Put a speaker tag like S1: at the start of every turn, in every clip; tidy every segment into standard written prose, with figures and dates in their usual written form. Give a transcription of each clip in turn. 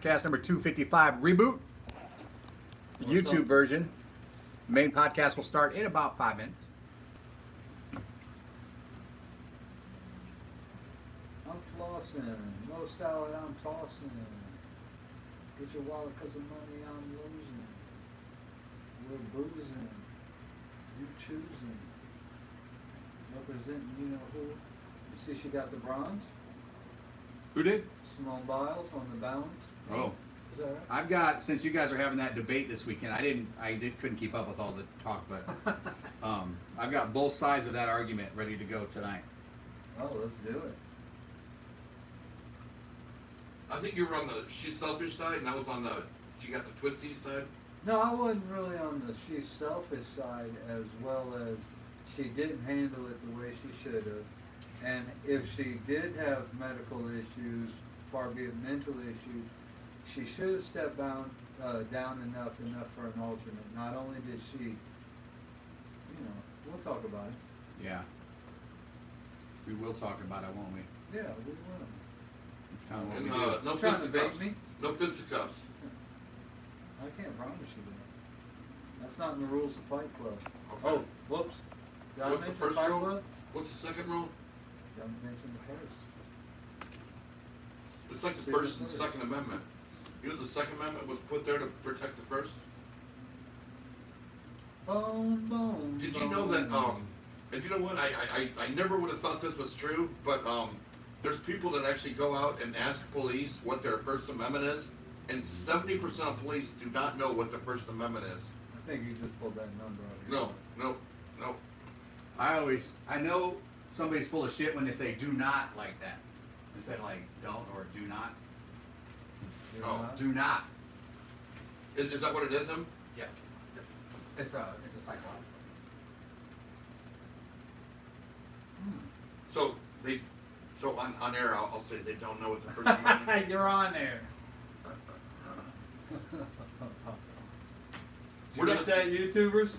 S1: podcast number 255, Reboot, the
S2: What's
S1: YouTube
S2: up?
S1: version. Main podcast will start in about 5 minutes.
S2: I'm flossing. No style, I'm tossing. Get your wallet because of money I'm losing. We're boozing. You choosing. Representing you know who. You see she got the bronze?
S1: Who did?
S2: Simone Biles on the balance.
S1: Oh.
S2: Is that right?
S1: I've got, since you guys are having that debate this weekend, couldn't keep up with all the talk, but I've got both sides of that argument ready to go tonight.
S2: Oh, let's do it.
S3: I think you were on the she's selfish side, and I was on the she got the twisty side.
S2: No, I wasn't really on the she's selfish side as well as she didn't handle it the way she should have. And if she did have medical issues, far be it mental issues, she should have stepped down enough for an alternate. Not only did she, we'll talk about it.
S1: Yeah. We will talk about it, won't we?
S2: Yeah, we will.
S1: It's kind of what
S3: And
S1: we do.
S3: no
S2: Trying to bait
S3: fisticuffs.
S2: me?
S3: No fisticuffs.
S2: I can't promise you that. That's not in the rules of Fight Club.
S3: Okay.
S2: Oh, whoops. Did I
S3: What's the
S2: mention
S3: first
S2: Fight
S3: rule?
S2: Club?
S3: What's the second rule?
S2: Did I mention the first?
S3: It's like the
S2: See,
S3: First and
S2: the third.
S3: Second Amendment. You know the Second Amendment was put there to protect the First.
S2: Boom, boom.
S3: Did you know that? And you know what? I never would have thought this was true, but there's people that actually go out and ask police what their First Amendment is, and 70% of police do not know what the First Amendment is.
S2: I think you just pulled that number out of
S3: No.
S1: I know somebody's full of shit when they say do not like that. Instead of like don't or do not.
S2: here.
S3: Oh.
S1: Do not.
S3: Is that what it is, Em?
S1: Yeah. It's a cyclone.
S3: So on air, I'll say they don't know what the First Amendment is.
S2: You're on there.
S3: We're
S2: Did
S3: not-
S2: that, YouTubers?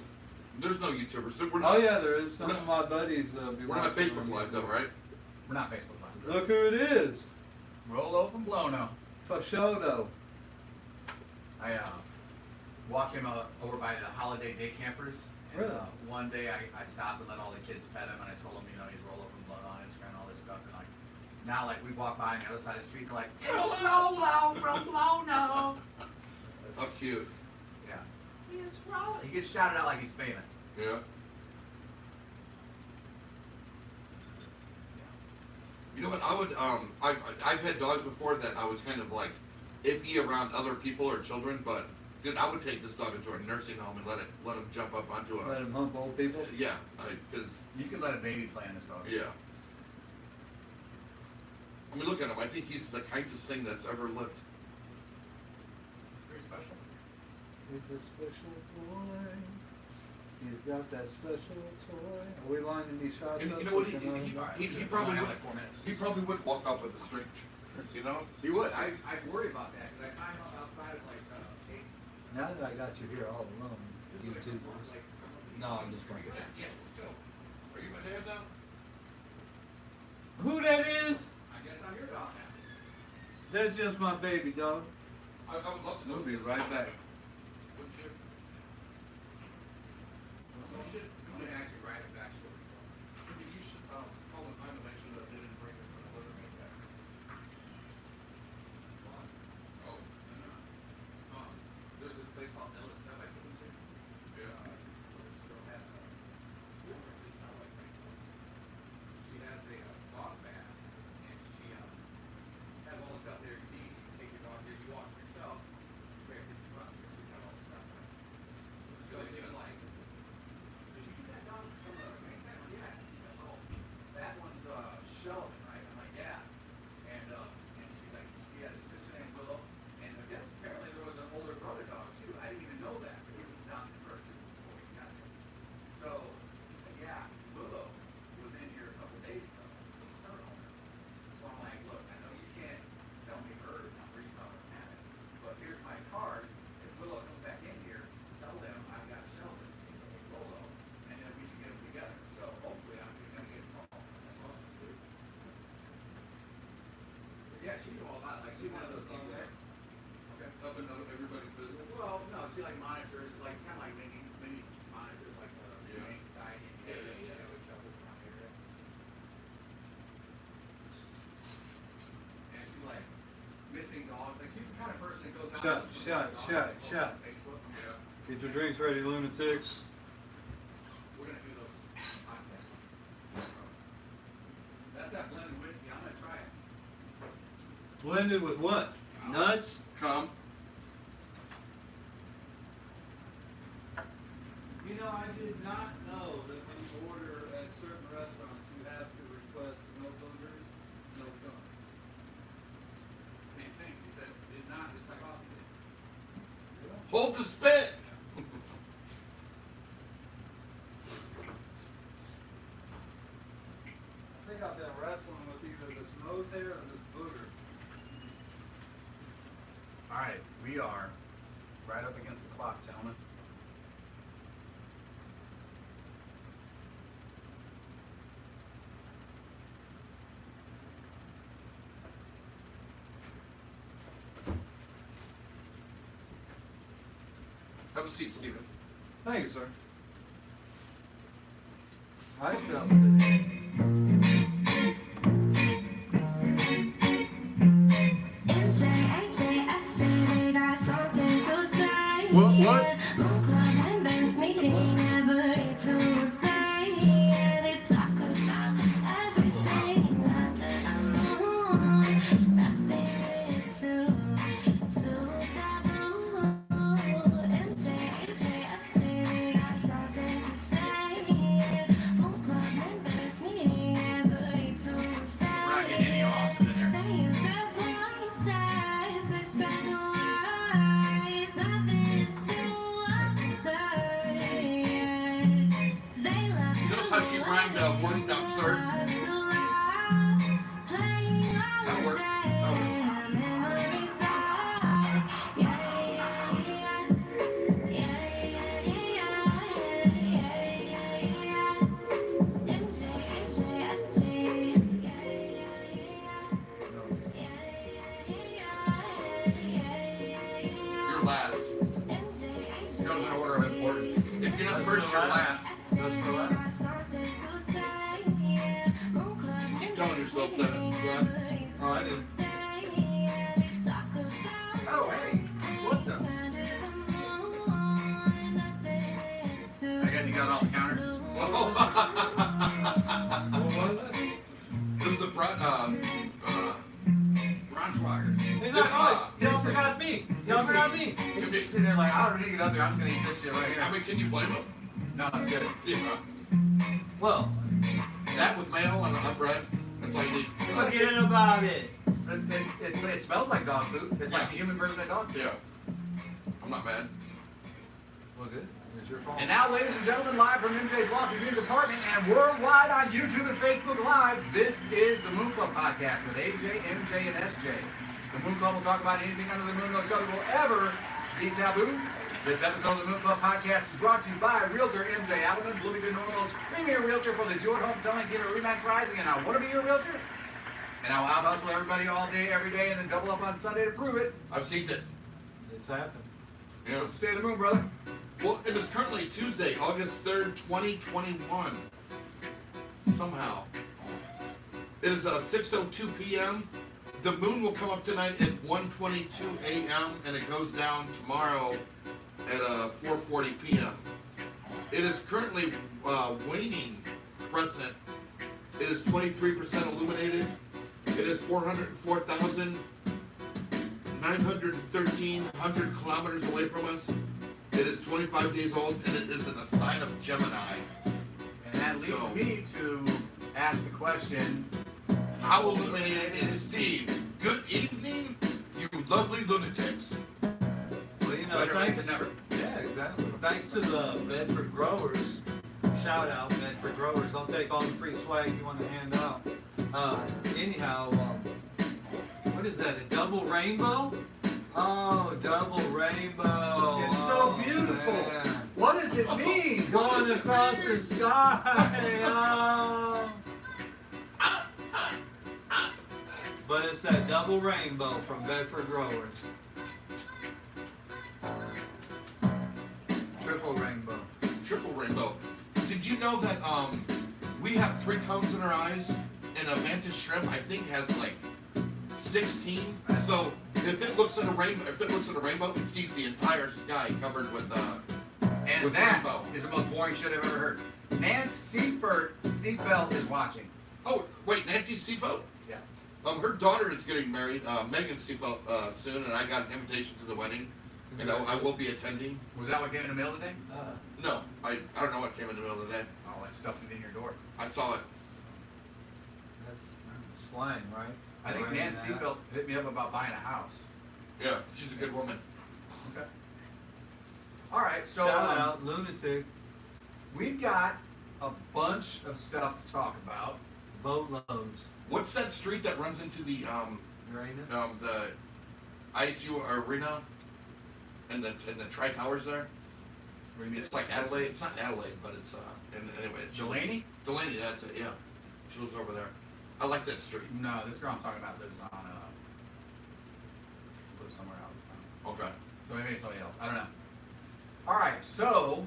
S3: There's no YouTubers. So we're
S2: Oh
S3: not,
S2: yeah, there is. Some
S3: we're
S2: of my buddies be
S3: We're not
S2: watching
S3: Facebook
S2: on
S3: Live though,
S2: YouTube.
S3: right?
S1: We're not Facebook Live.
S2: Look who it is.
S1: Rolo from Blono.
S2: Fashodo.
S1: I walked him over by the holiday day campers. And,
S2: Really?
S1: one day I stopped and let all the kids pet him, and I told him, he's Rolo from Blono on Instagram and all this stuff. And now we walk by on the other side of the street, and like, it's Rolo from Blono.
S3: How cute.
S1: Yeah. It's Rolo. He gets shouted out like he's famous.
S3: Yeah. You know what? I would I've had dogs before that I was kind of like iffy around other people or children, but dude, I would take this dog into a nursing home and let him jump up onto
S2: Let him hump old people.
S3: yeah, because
S1: You can let a baby play on this dog.
S3: yeah. I mean, look at him. I think he's the kindest thing that's ever lived.
S1: Very special.
S2: He's a special boy. He's got that special toy. Are we lining these shots
S3: And
S2: up?
S3: you know what?
S2: so we can
S3: He
S1: All right,
S3: he
S1: we're
S3: probably
S1: only
S3: would.
S1: like 4 minutes.
S3: He probably would walk up with a string. You know?
S1: He would. I worry about that because I find him outside at like 8.
S2: Now that I got you here all alone, YouTube. No, I'm just going.
S3: Yeah, let's go. Are you my dad now?
S2: Who that is?
S1: I guess I'm your dog now.
S2: That's just my baby dog.
S3: I would love to know.
S2: We'll be right back.
S3: Wouldn't you?
S1: You should actually write a backstory.
S3: You should call the time to make sure that they didn't bring it from the liver make that. Oh,
S1: There's this place called Ellis Stuff I couldn't see.
S3: yeah.
S1: This girl has she has a dog bath, and she has all the stuff there you need. You take your dog there, you wash it yourself. You pay $50 because you have all the stuff there. So she was like, did you get that dog from the main center? Yeah. He said, oh, that one's Sheldon, right? I'm like, yeah. And she's like, she had a sister named Willow, and I guess apparently there was an older brother dog too. I didn't even know that, but he was adopted first before he got there. So he said, yeah, Willow was in here a couple days ago with her owner. So I'm like, look, I know you can't tell me her number, you probably don't have it, but here's my card. If Willow comes back in here, tell them I've got Sheldon and Willow, and then we should get them together. So hopefully I'm gonna get a call. That's awesome, dude. But yeah, she knew all about, like, she's one of those people that see like monitors, like kind of like mini monitors, like the Humane Society. Which shelters around the area. And she's like missing dogs. Like she's the kind of person that goes out.
S2: Shut.
S1: On Facebook. Yeah.
S2: Get your drinks ready, lunatics.
S1: We're gonna do those podcasts. That's that blended whiskey. I'm gonna try it.
S2: Blended with what? Nuts?
S3: Come.
S2: You know, I did not know that when you order at certain restaurants, you have to request no boogers, no gum.
S1: Same thing. He said did not. Just like Austin did.
S3: Hold the spit.
S2: I think I've been wrestling with either this nose hair or this booger.
S1: All right, we are right up against the clock, gentlemen.
S3: Have a seat, Stephen.
S2: Thank you, sir. I shall sit.
S3: What?
S1: We're not getting any Austin in there.
S3: Notice how she rhymed word absurd?
S1: That'll work.
S3: You're last.
S1: Goes in order of importance.
S3: If you're not first, you're last.
S2: Just for that.
S3: Keep telling yourself that. Son.
S2: Oh, I did.
S1: Oh, hey. What the? I guess you got it off the counter.
S2: What was it?
S3: It was a
S1: Braunschweiger.
S2: He's like, oh, y'all forgot me. Y'all forgot me.
S1: He's just sitting there like, I don't need to get up there. I'm just gonna eat this shit right
S3: I
S1: here.
S3: mean, can you blame him?
S1: No, it's good.
S3: Yeah.
S2: Well,
S3: That with mayo and bread. That's all you need.
S2: forget about it.
S1: It smells like dog food. It's like the human version of dog food.
S3: Yeah. I'm not mad.
S2: Well, good. It's your fault.
S1: And now, ladies and gentlemen, live from MJ's Lofty Dreams apartment and worldwide on YouTube and Facebook Live, this is the Moon Club Podcast with AJ, MJ, and SJ. The Moon Club will talk about anything under the moon no show will ever be taboo. This episode of the Moon Club Podcast is brought to you by Realtor MJ Appleman, Bloomington Normal's premier realtor for the Jewett Home Selling Team at Remax Rising, and I want to be your realtor. And I'll out hustle everybody all day, every day, and then double up on Sunday to prove it.
S3: I've seen it.
S2: It's happened.
S3: Yeah.
S1: Let's stay in the moon, brother.
S3: Well, it is currently Tuesday, August 3rd, 2021. Somehow. It is 6:02 p.m. The moon will come up tonight at 1:22 a.m. and it goes down tomorrow at 4:40 p.m. It is currently waning crescent. It is 23% illuminated. It is 404,913 kilometers away from us. It is 25 days old, and it is in a sign of Gemini.
S1: And that leads me to ask the question,
S3: How illuminated is Steve? Good evening, you lovely lunatics.
S2: Well, you know,
S1: better late
S2: thanks.
S1: than never.
S2: Yeah, exactly. Thanks to the Bedford Growers. Shout out, Bedford Growers. I'll take all the free swag you want to hand out. Anyhow, what is that? A double rainbow? Oh, double rainbow.
S1: It's so
S2: Oh,
S1: beautiful.
S2: man.
S1: What does it mean?
S2: Going across the sky. Oh. But it's that double rainbow from Bedford Growers.
S3: rainbow. Did you know that we have 3 cones in our eyes, and a mantis shrimp I think has like 16. So if it looks at a rainbow, it sees the entire sky covered with
S1: And
S3: with
S1: that
S3: rainbow.
S1: is the most boring shit I've ever heard. Nancy Seatbelt is watching.
S3: Oh wait, Nancy Seafoot?
S1: Yeah.
S3: Her daughter is getting married, Megan Seafoot, soon, and I got an invitation to the wedding. You know, I will be attending.
S1: Was that what came in the mail today?
S3: No, I don't know what came in the middle of the day.
S1: Oh, I stuffed it in your door.
S3: I saw it.
S2: That's slang, right?
S1: I think
S2: Right
S1: Nancy
S2: in the
S1: Seatbelt hit me up about buying a house.
S3: Yeah, she's a good woman.
S1: Okay. All right, so
S2: Shout out, lunatic,
S1: we've got a bunch of stuff to talk about.
S2: boatloads.
S3: What's that street that runs into the
S2: Uranus?
S3: the ISU arena and the Tri Towers there?
S1: What do you mean?
S3: It's like Adelaide. It's not Adelaide, but it's anyway. It's
S1: Delaney?
S3: Delaney, that's it. Yeah, she lives over there. I like that street.
S1: No, this girl I'm talking about lives on lives somewhere else.
S3: Okay.
S1: So maybe it's somebody else. I don't know. All right, so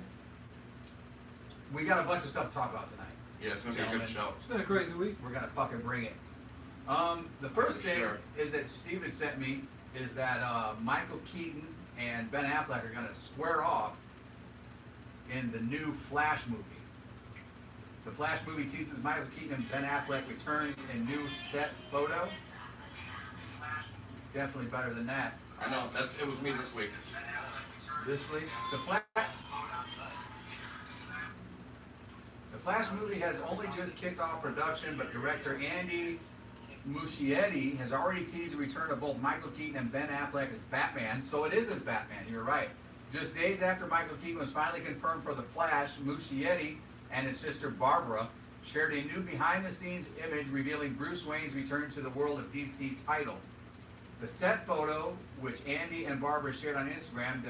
S1: we got a bunch of stuff to talk about tonight.
S3: Yeah, it's gonna be a
S1: Gentlemen.
S3: good show.
S2: It's been a crazy week.
S1: We're gonna fucking bring it. The first
S3: For
S1: thing
S3: sure.
S1: is that Steven sent me is that Michael Keaton and Ben Affleck are gonna square off in the new Flash movie. The Flash movie teases Michael Keaton and Ben Affleck return in new set photo. Definitely better than that.
S3: I know. It was me this week.
S2: This week?
S1: The Flash movie has only just kicked off production, but director Andy Muschietti has already teased the return of both Michael Keaton and Ben Affleck as Batman. So it is as Batman, you're right. Just days after Michael Keaton was finally confirmed for The Flash, Muschietti and his sister Barbara shared a new behind-the-scenes image revealing Bruce Wayne's return to the world of DC title. The set photo, which Andy and Barbara shared on Instagram,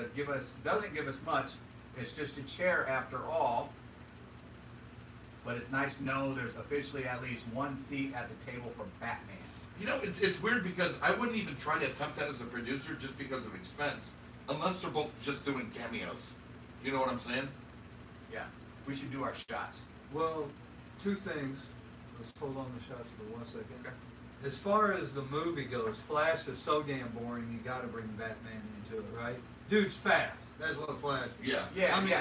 S1: doesn't give us much. It's just a chair after all. But it's nice to know there's officially at least one seat at the table for Batman.
S3: You know, it's weird because I wouldn't even try to attempt that as a producer just because of expense, unless they're both just doing cameos. You know what I'm saying?
S1: Yeah, we should do our shots.
S2: Well, 2 things. Let's hold on the shots for 1 second.
S1: Okay.
S2: As far as the movie goes, Flash is so damn boring, you gotta bring Batman into it, right? Dude's fast. That's what Flash is.
S3: Yeah.
S1: Yeah,
S2: I mean-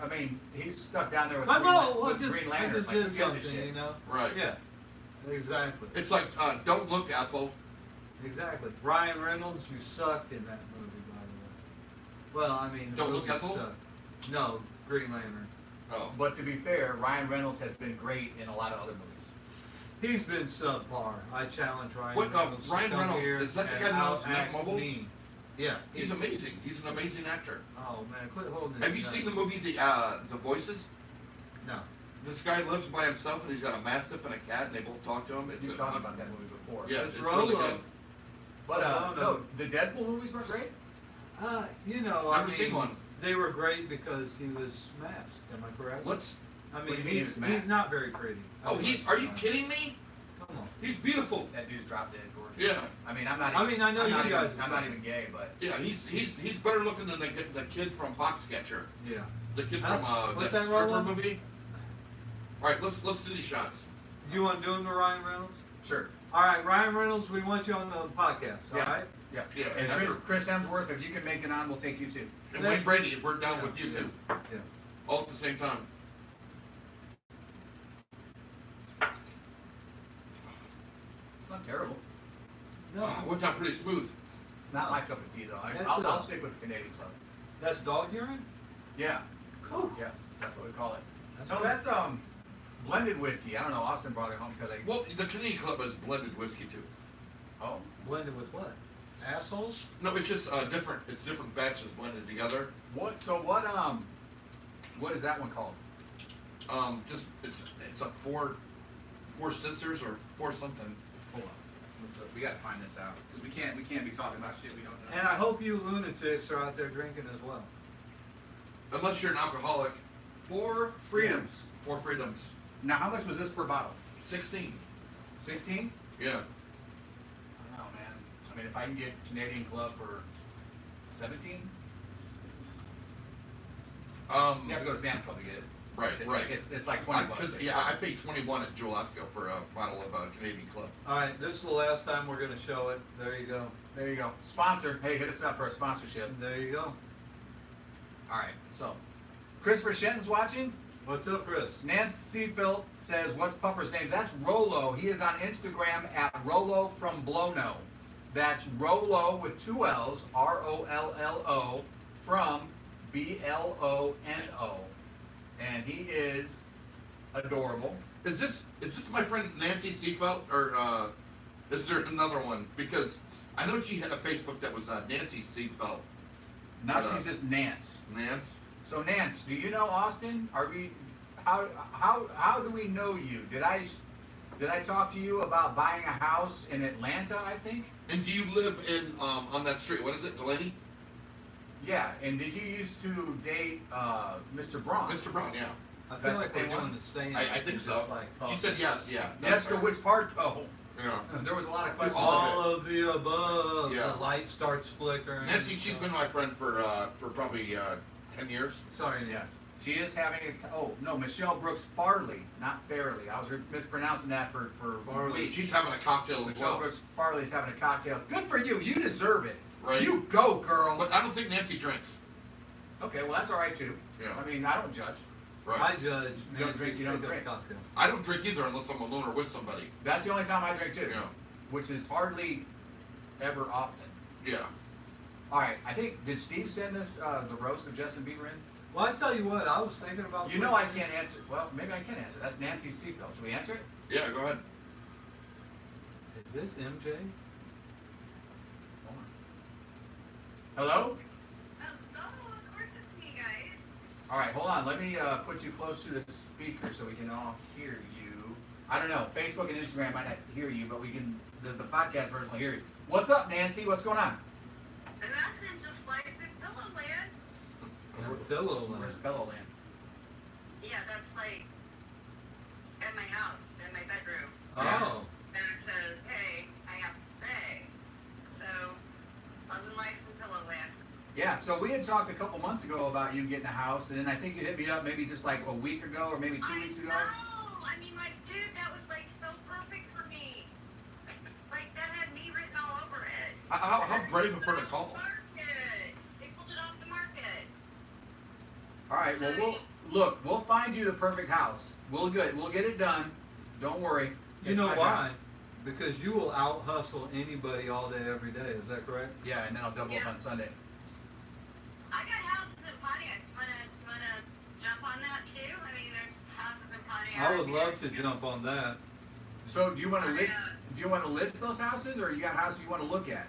S1: I mean, he's stuck down there with
S2: I
S1: Green,
S2: know,
S1: with
S2: I
S1: Green Lantern.
S2: just
S1: Like,
S2: did
S1: who gives a
S2: something,
S1: shit?
S2: you know?
S3: Right.
S2: Yeah, exactly.
S3: It's like, don't look, Ethel.
S2: Exactly. Ryan Reynolds, you sucked in that movie, by the way. Well, I mean, the
S3: Don't Look,
S2: movie
S3: Ethel?
S2: sucked. No, Green Lantern.
S3: Oh.
S1: But to be fair, Ryan Reynolds has been great in a lot of other movies.
S2: He's been subpar. I challenge Ryan
S3: What,
S2: Reynolds.
S3: Ryan
S2: to come
S3: Reynolds,
S2: here
S3: is that the
S2: and
S3: guy that owns
S2: out-act
S3: Netmobile?
S2: me. Yeah.
S3: He's amazing. He's an amazing actor.
S2: Oh man, quit holding it.
S3: Have you seen the movie The Voices?
S2: No.
S3: This guy lives by himself and he's got a mastiff and a cat and they both talk to him. It's
S1: You've talked about that movie before.
S3: Yeah,
S2: It's
S3: it's really
S2: Rolo.
S3: good.
S1: But
S2: Oh, no.
S1: no, the Deadpool movies weren't great.
S2: You know,
S3: Never seen one.
S2: They were great because he was masked. Am I correct?
S3: Let's.
S2: I
S1: What do
S2: mean,
S1: you mean he was
S2: he's
S1: masked?
S2: not very pretty.
S3: Oh, are you kidding me?
S2: Come on.
S3: He's beautiful.
S1: That dude's dropped dead gorgeous.
S3: Yeah.
S1: I mean, I'm not.
S2: I
S1: Even,
S2: mean, I know
S1: I'm
S2: you
S1: not
S2: guys
S1: Even,
S2: are
S1: I'm not
S2: fine.
S1: even gay, but
S3: Yeah, he's better looking than the kid from Foxcatcher.
S2: Yeah.
S3: The kid
S2: Huh?
S3: from
S2: What's
S3: that
S2: that,
S3: stripper
S2: Rolo?
S3: movie. All right, let's do these shots.
S2: Do you want to do them to Ryan Reynolds?
S1: sure.
S2: All right, Ryan Reynolds, we want you on the podcast. All
S1: Yeah.
S2: right.
S1: Yeah.
S3: Yeah,
S1: And
S3: after-
S1: Chris Hemsworth, if you can make it on, we'll take you too.
S3: And Wayne Brady, we're down
S2: Yeah,
S3: with you
S2: yeah.
S3: too,
S2: Yeah.
S3: all at the same time.
S1: It's not terrible.
S2: No,
S3: Went down pretty smooth.
S1: It's not my cup of tea though.
S2: That's
S1: I'll
S2: a-
S1: stick with the Canadian Club.
S2: that's dog urine.
S1: Yeah.
S2: Cool.
S1: Yeah. That's what we call it.
S2: That's
S1: No,
S2: good.
S1: that's blended whiskey. I don't know. Austin brought it home because I.
S3: Well, the Canadian Club has blended whiskey too.
S1: Oh.
S2: Blended with what? Assholes.
S3: No, it's just different. It's different batches blended together.
S1: What? So what is that one called?
S3: Just it's a four sisters or four something.
S1: Hold on. We gotta find this out because we can't be talking about shit we don't know.
S2: And I hope you lunatics are out there drinking as well.
S3: Unless you're an alcoholic.
S1: 4 freedoms.
S3: Four freedoms.
S1: Now, how much was this per bottle?
S3: 16.
S1: 16?
S3: Yeah.
S1: I don't know, man. I mean, if I can get Canadian Club for 17, you have to go to Sam's Club to get it.
S3: Right, right.
S1: It's like $20.
S3: I paid $21 at Jewel Esco for a bottle of Canadian Club.
S2: All right, this is the last time we're going to show it. There you go.
S1: There you go. Sponsor. Hey, hit us up for a sponsorship.
S2: There you go.
S1: All right. So, Christopher Shenton's watching.
S2: What's up, Chris?
S1: Nancy Seafield says, "What's Puffer's name?" That's Rolo. He is on Instagram at Rolo from Blono. That's Rolo with 2 L's, ROLLO from BLONO, and he is adorable.
S3: Is this my friend Nancy Seafelt, or is there another one? Because I know she had a Facebook that was Nancy Seafelt.
S1: Now she's just Nance.
S3: Nance.
S1: So Nance, do you know Austin? Are we? How do we know you? Did I talk to you about buying a house in Atlanta? I think.
S3: And do you live in on that street? What is it, Delaney?
S1: Yeah. And did you used to date Mr. Braun?
S3: Mr. Brown, yeah.
S2: I feel
S1: That's
S2: like
S1: the same
S2: we're doing
S1: one?
S2: the same.
S3: I think
S2: just
S3: so.
S2: like
S3: She
S2: talking.
S3: said yes, yeah.
S1: Yes, to
S3: right.
S1: which part though?
S3: Yeah.
S1: There was a lot of questions.
S3: All
S2: All of the above.
S3: Yeah.
S2: The light starts flickering.
S3: Nancy, she's been my friend for probably 10 years.
S2: Sorry,
S1: Yes.
S2: Nancy.
S1: She is having a, oh, no, Michelle Brooks Farley, not Farley. I was mispronouncing that for
S2: Farley.
S1: weeks.
S3: She's having a cocktail as
S1: Michelle
S3: well.
S1: Brooks Farley's having a cocktail. Good for you. You deserve it.
S3: Right.
S1: You go, girl.
S3: But I don't think Nancy drinks.
S1: Okay, well, that's all right, too.
S3: Yeah.
S1: I mean, I don't judge.
S3: Right.
S2: I judge.
S1: You don't
S2: Nancy,
S1: drink, you don't
S2: pick up
S1: drink.
S2: cocktail.
S3: I don't drink either unless I'm alone or with somebody.
S1: That's the only time I drink, too.
S3: Yeah.
S1: Which is hardly ever often.
S3: Yeah.
S1: All right, I think, did Steve send us the roast of Justin Bieber in?
S2: Well, I tell you what, I was thinking about.
S1: You know I can't answer. Well, maybe I can answer. That's Nancy Seafield. Should we answer it?
S3: Yeah, go ahead.
S2: Is this MJ?
S1: Hold on. Hello?
S4: Oh, of course it's me, guys.
S1: All right, hold on. Let me put you close to the speaker so we can all hear you. I don't know. Facebook and Instagram might not hear you, but we can. The podcast version will hear you. What's up, Nancy? What's going on?
S4: And that's in just like the Pillow Land.
S2: Pillow
S1: Where's
S2: land.
S1: Bellowland?
S4: Yeah, that's like at my house, in my bedroom.
S2: Oh.
S4: And it says, hey, I have to pay. So, love and life from Pillow Land.
S1: Yeah, so we had talked a couple months ago about you getting a house, and then I think you hit me up maybe just like a week ago or maybe 2 weeks ago.
S4: I mean, like, dude, that was like so perfect for me. Like, that had me written all over it.
S3: How brave of her to call.
S4: Market. They pulled it off the market.
S1: All right, well, we'll find you the perfect house. We'll get it done. Don't worry.
S2: You
S1: It's
S2: know
S1: my
S2: why?
S1: job.
S2: Because you will out hustle anybody all day, every day. Is that correct?
S1: Yeah, and then I'll double up on Sunday.
S4: I got houses in Pontiac. Wanna jump on that too? I mean, there's houses in Pontiac.
S2: I would love to jump on that.
S1: So do you want to list? Do you want to list those houses, or you got houses you want to look at?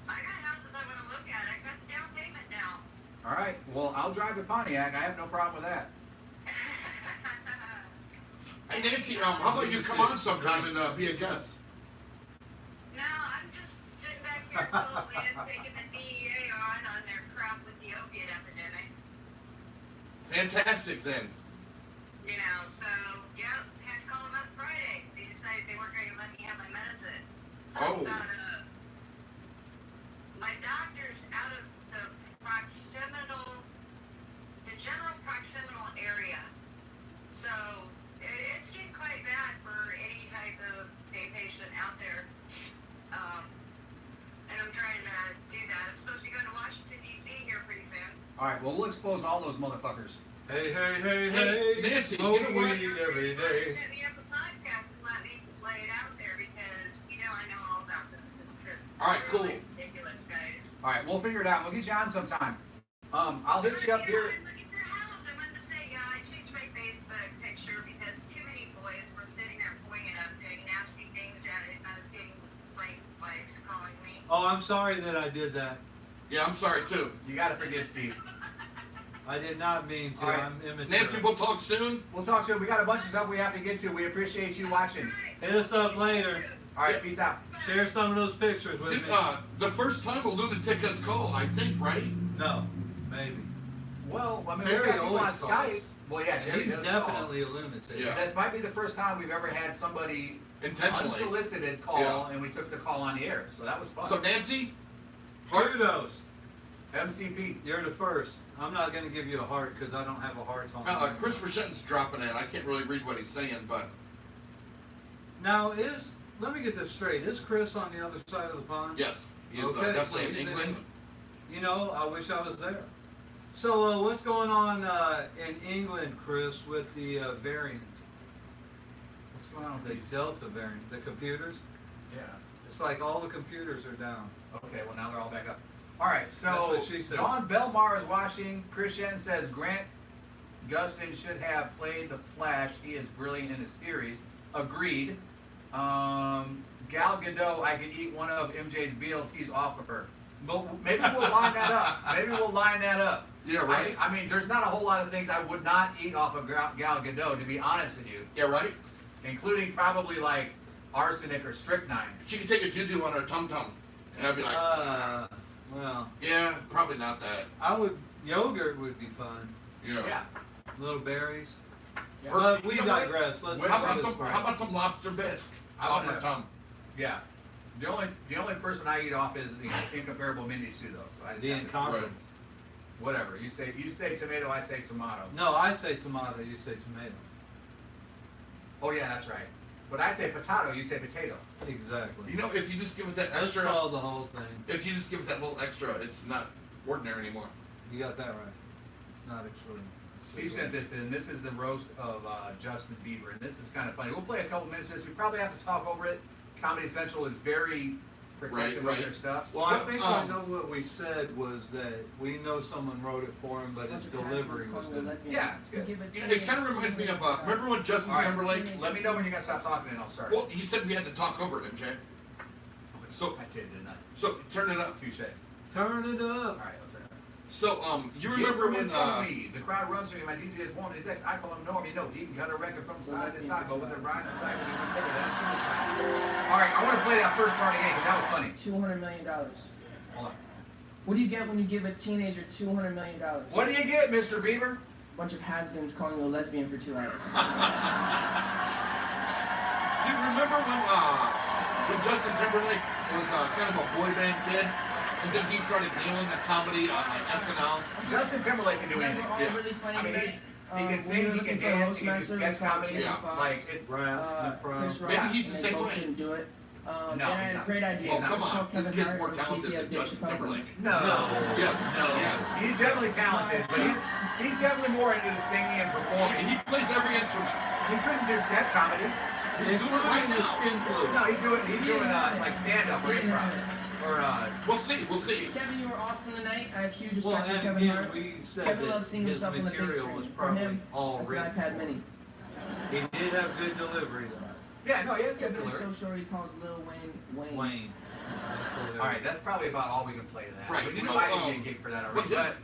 S4: I got houses I want to look at. I got the down payment now.
S1: All right. Well, I'll drive to Pontiac. I have no problem with that.
S3: Hey Nancy, how about you come on sometime and be a guest?
S4: No, I'm just sitting back here and taking the DEA on their crap with the opiate epidemic.
S3: Fantastic then.
S4: You know, so, yeah, had to call them up Friday. They decided they weren't going to let me have my medicine. So
S3: Oh.
S4: my doctor's out of the general proximal area. So, it's getting quite bad for any type of day patient out there. And I'm trying to do that. I'm supposed to be going to Washington, D.C. here pretty soon.
S1: All right. Well, we'll expose all those motherfuckers.
S2: Hey, hey, hey,
S3: Hey,
S2: hey.
S3: Nancy,
S2: Smoke
S3: you know what?
S2: weed every day.
S4: Set me up a podcast and let me lay it out there because, you know, I know all about this. It's just
S3: All right, cool.
S4: really ridiculous, guys.
S1: All right. We'll figure it out. We'll get you on sometime. I'll hit you up here.
S4: I'm looking for a house. I wanted to say, yeah, I changed my Facebook picture because too many boys were sitting there pointing up, doing nasty things at it. I was getting, like, wives calling me.
S2: Oh, I'm sorry that I did that.
S3: Yeah, I'm sorry too.
S1: You got to forgive Steve.
S2: I did not mean to.
S1: All right.
S2: I'm immature.
S3: Nancy, we'll talk soon.
S1: We'll talk soon. We got a bunch of stuff we have to get to. We appreciate you watching.
S2: Hit us up later.
S1: All right. Peace out.
S2: Share some of those pictures with
S3: Dude,
S2: me.
S3: the first time a lunatic has called, I think, right?
S2: No, maybe.
S1: Well, I mean,
S2: Terry
S1: we've got people on
S2: always calls.
S1: Skype. Well, yeah, Terry
S2: He's
S1: does
S2: definitely a lunatic.
S3: Yeah.
S1: This might be the first time we've ever had somebody
S3: Intentionally.
S1: unsolicited call,
S3: Yeah.
S1: and we took the call on the air. So that was fun.
S3: So Nancy, heart,
S2: Kudos.
S5: MCP.
S2: You're the first. I'm not going to give you a heart because I don't have a heart on.
S3: Christopher Shenton's dropping in. I can't really read what he's saying, but
S2: Now let me get this straight. Is Chris on the other side of the pond?
S3: yes, he's
S2: Okay,
S3: definitely
S2: so
S3: in
S2: he's
S3: England.
S2: You know, I wish I was there. So what's going on in England, Chris, with the variant?
S5: What's going on with
S2: The
S5: these?
S2: Delta variant, the computers?
S5: Yeah.
S2: It's like all the computers are down.
S5: Okay, well now they're all back up. All right,
S2: That's
S5: so
S2: what she said.
S5: Dawn Belmar is watching. Chris Shen says Grant Gustin should have played the Flash. He is brilliant in the series. Agreed. Gal Gadot, I could eat one of MJ's BLTs off of her. But maybe we'll line that up. Maybe we'll line that up.
S3: Yeah, right.
S5: I mean, there's not a whole lot of things I would not eat off of Gal Gadot, to be honest with you,
S3: Yeah, right.
S5: including probably like arsenic or strychnine.
S3: She could take a doo-doo on her tum-tum, and I'd be like,
S2: Well,
S3: yeah, probably not that.
S2: yogurt would be fun.
S5: Yeah.
S2: Little berries.
S5: Yeah.
S3: Or,
S2: But we
S3: you know what?
S2: digress. Let's
S5: How
S3: How
S2: do
S3: about
S2: this
S3: some?
S2: right.
S3: How about some lobster bisque
S5: I
S3: off
S5: wanna-
S3: her tongue?
S5: Yeah. The only person I eat off is the incomparable Mindy Sue, though. So I just
S2: The
S5: have to-
S2: incomparable.
S3: Right.
S5: Whatever you say tomato, I say tomato.
S2: No, I say tomato, you say tomato.
S5: Oh yeah, that's right. But I say potato, you say potato.
S2: Exactly.
S3: You know, if you just give it that
S2: Let's
S3: extra,
S2: call the whole thing.
S3: if you just give it that little extra, it's not ordinary anymore.
S2: You got that right. It's not extraordinary.
S5: Steve sent this in. This is the roast of Justin Bieber, and this is kind of funny. We'll play a couple minutes of this. We probably have to talk over it. Comedy Central is very protective
S3: Right,
S5: of their stuff.
S2: Well, I
S3: But,
S2: think I know what we said was that we know someone wrote it for him, but his delivery was good.
S5: Yeah, it's good.
S3: You know, it kind of reminds me of remember when Justin
S5: All right.
S3: Timberlake?
S5: Let me know when you're gonna stop talking, and I'll start.
S3: Well, you said we had to talk over it, MJ. So,
S5: I did, didn't I?
S3: so turn it up.
S5: Touche.
S2: Turn it
S5: All
S2: up.
S5: right, I'll turn it up.
S3: So, you remember when?
S5: me? The crowd runs to me. My DJ is one. His ex. I call him Norm. You know, he got a record from side to side, but with the rhyme style, he was sick of that suicide. All right, I want to play that first part again because that was funny.
S6: $200 million.
S5: Hold on.
S6: What do you get when you give a teenager $200 million?
S5: What do you get, Mr. Bieber?
S6: Bunch of has-beens calling you a lesbian for 2 hours.
S3: Do you remember when Justin Timberlake was kind of a boy band kid, and then he started nailing the comedy on like SNL?
S5: Justin Timberlake can do
S6: You guys
S5: anything.
S6: were all
S3: Yeah.
S6: really funny
S5: I mean,
S6: today.
S5: he can sing, he can dance, he can do sketch comedy.
S3: Yeah.
S5: Like it's
S2: Rap,
S6: Chris
S2: improv.
S6: Rock,
S3: Maybe he's the
S6: and
S3: same
S6: they both
S3: way.
S6: didn't do it.
S5: No,
S6: then I
S5: he's
S6: had a
S5: not.
S6: great idea.
S3: Oh,
S5: He's
S3: come
S6: Just call
S3: on. This
S6: Kevin
S3: kid's
S6: Hart
S3: more
S6: and
S3: talented
S6: CTF
S3: than
S6: Dave
S3: Justin
S6: Chappelle.
S3: Timberlake.
S5: no.
S3: Yes.
S5: No.
S3: Yes.
S5: He's definitely talented, but he's definitely more into the singing and performing.
S3: He plays every instrument.
S5: He couldn't do sketch comedy.
S3: He's doing it right
S2: Including the
S3: now.
S2: skin flute.
S5: No, he's doing like stand up or improv or
S3: We'll see. We'll see.
S6: Kevin, you were awesome tonight. I have huge respect
S2: Well,
S6: for
S2: and
S6: Kevin
S2: again,
S6: Hart.
S2: we said
S6: Kevin
S2: that
S6: loves seeing
S2: his
S6: himself on the big
S2: material
S6: screen.
S2: was
S6: For
S2: probably
S6: him,
S2: all
S6: it's an
S2: written.
S6: iPad Mini.
S2: He did have good delivery though.
S5: yeah, no, he has good
S6: He's
S5: delivery.
S6: so short he calls Lil Wayne.
S2: Wayne. That's hilarious.
S5: All right, that's probably about all we can play of that.
S3: Right,
S5: We
S3: you know,
S5: might even get a gig for that already.
S3: but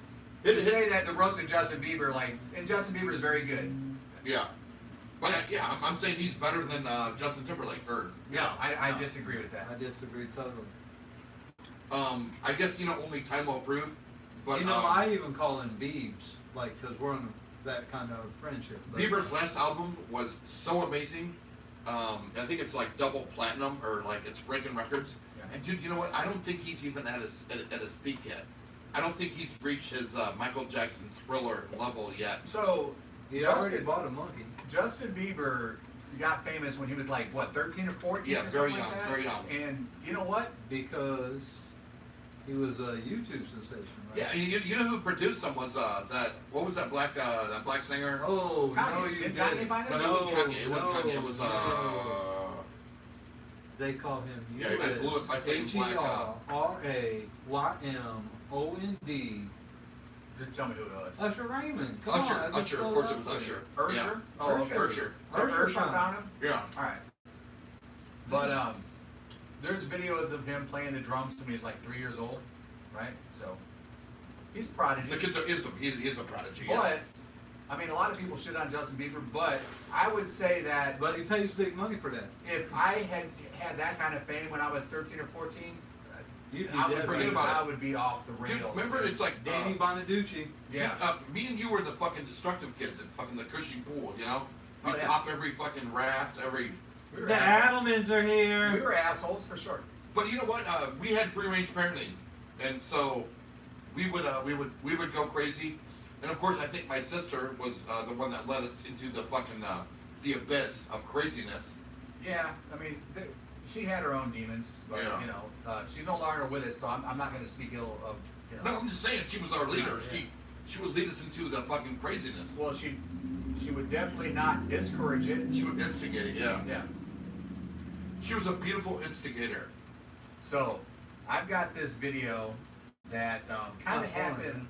S5: But to say that the roast of Justin Bieber, like, and Justin Bieber is very good.
S3: Yeah. But I'm saying he's better than Justin Timberlake. Or
S5: No, I disagree with that.
S2: I disagree totally.
S3: I guess only time will prove. But
S2: You know, I even call him Biebs, like, because we're on that kind of friendship. But
S3: Bieber's last album was so amazing. I think it's like double platinum or like it's breaking records.
S5: Yeah.
S3: And dude, you know what? I don't think he's even at his peak yet. I don't think he's reached his Michael Jackson Thriller level yet.
S5: So,
S2: he already bought a monkey.
S5: Justin Bieber got famous when he was like, what, 13 or 14?
S3: Yeah,
S5: or
S3: very
S5: something
S3: young,
S5: like that?
S3: very young.
S5: And you know what?
S2: Because he was a YouTube sensation, right?
S3: Yeah, and you know who produced him was what was that black singer?
S2: Oh,
S5: Kanye.
S2: no, you
S5: Did
S2: didn't.
S5: Kanye find him?
S3: But it
S2: No,
S3: wasn't Kanye. It wasn't
S2: no,
S3: Kanye. It was
S2: no. They call him
S3: Yeah, I blew it by saying black,
S2: HERRAYMOND.
S5: Just tell me who it was.
S2: Usher Raymond. Come on, I just
S3: Usher, of
S2: love
S3: course it was Usher.
S5: Ursher?
S3: Yeah.
S5: Oh, okay.
S3: Ursher.
S5: So Ursher found him?
S3: Yeah.
S5: Alright. But, there's videos of him playing the drums when he's like 3 years old, right? So, he's a prodigy.
S3: The kid he is a prodigy.
S5: But, I mean, a lot of people shit on Justin Bieber, but I would say that
S2: But he pays big money for that.
S5: if I had that kind of fame when I was 13 or 14,
S2: You'd be
S5: I would,
S2: dead
S3: forget
S2: right
S3: about
S2: now.
S5: I would be off the
S3: Dude,
S5: rails.
S3: remember, it's like
S2: Danny Bonaducci.
S5: Yeah.
S3: me and you were the fucking destructive kids at fucking the Cushing pool. You know, we
S5: Oh, yeah.
S3: pop every fucking raft, every.
S5: We were
S2: The
S5: assholes.
S2: Adelmans are here.
S5: We were assholes for sure.
S3: But you know what? We had free range parenting, and so we would go crazy. And of course, I think my sister was the one that led us into the fucking the abyss of craziness.
S5: Yeah, I mean, she had her own demons, but
S3: Yeah.
S5: you know, she's no longer with us, so I'm not going to speak ill of. You know.
S3: No, I'm just saying she was our leader.
S5: Yeah.
S3: She would lead us into the fucking craziness.
S5: Well, she would definitely not discourage it.
S3: She would instigate it. Yeah.
S5: Yeah.
S3: She was a beautiful instigator.
S5: So, I've got this video that kind of
S2: Not porn,
S5: happened.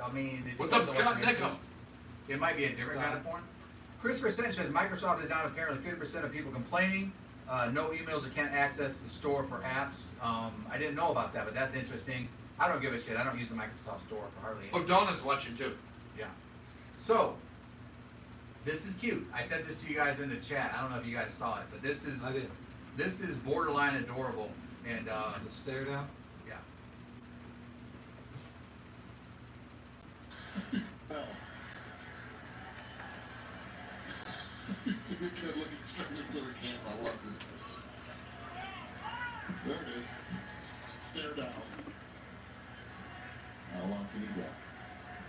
S5: I mean, it
S3: What's up,
S5: depends on
S3: Scott
S5: what you're into.
S3: Nickham?
S5: It might be a different kind of porn. Christopher Stench says Microsoft is down apparently 50% of people complaining. No emails or can't access the store for apps. I didn't know about that, but that's interesting. I don't give a shit. I don't use the Microsoft store for hardly
S3: Oh,
S5: anything.
S3: Donna's watching too.
S5: Yeah. So, this is cute. I sent this to you guys in the chat. I don't know if you guys saw it, but this is
S2: I did.
S5: borderline adorable. And
S2: The stare down.
S5: yeah.
S7: See the kid looking straight into the camera. I love it. There it is. Stare down. How long can you go?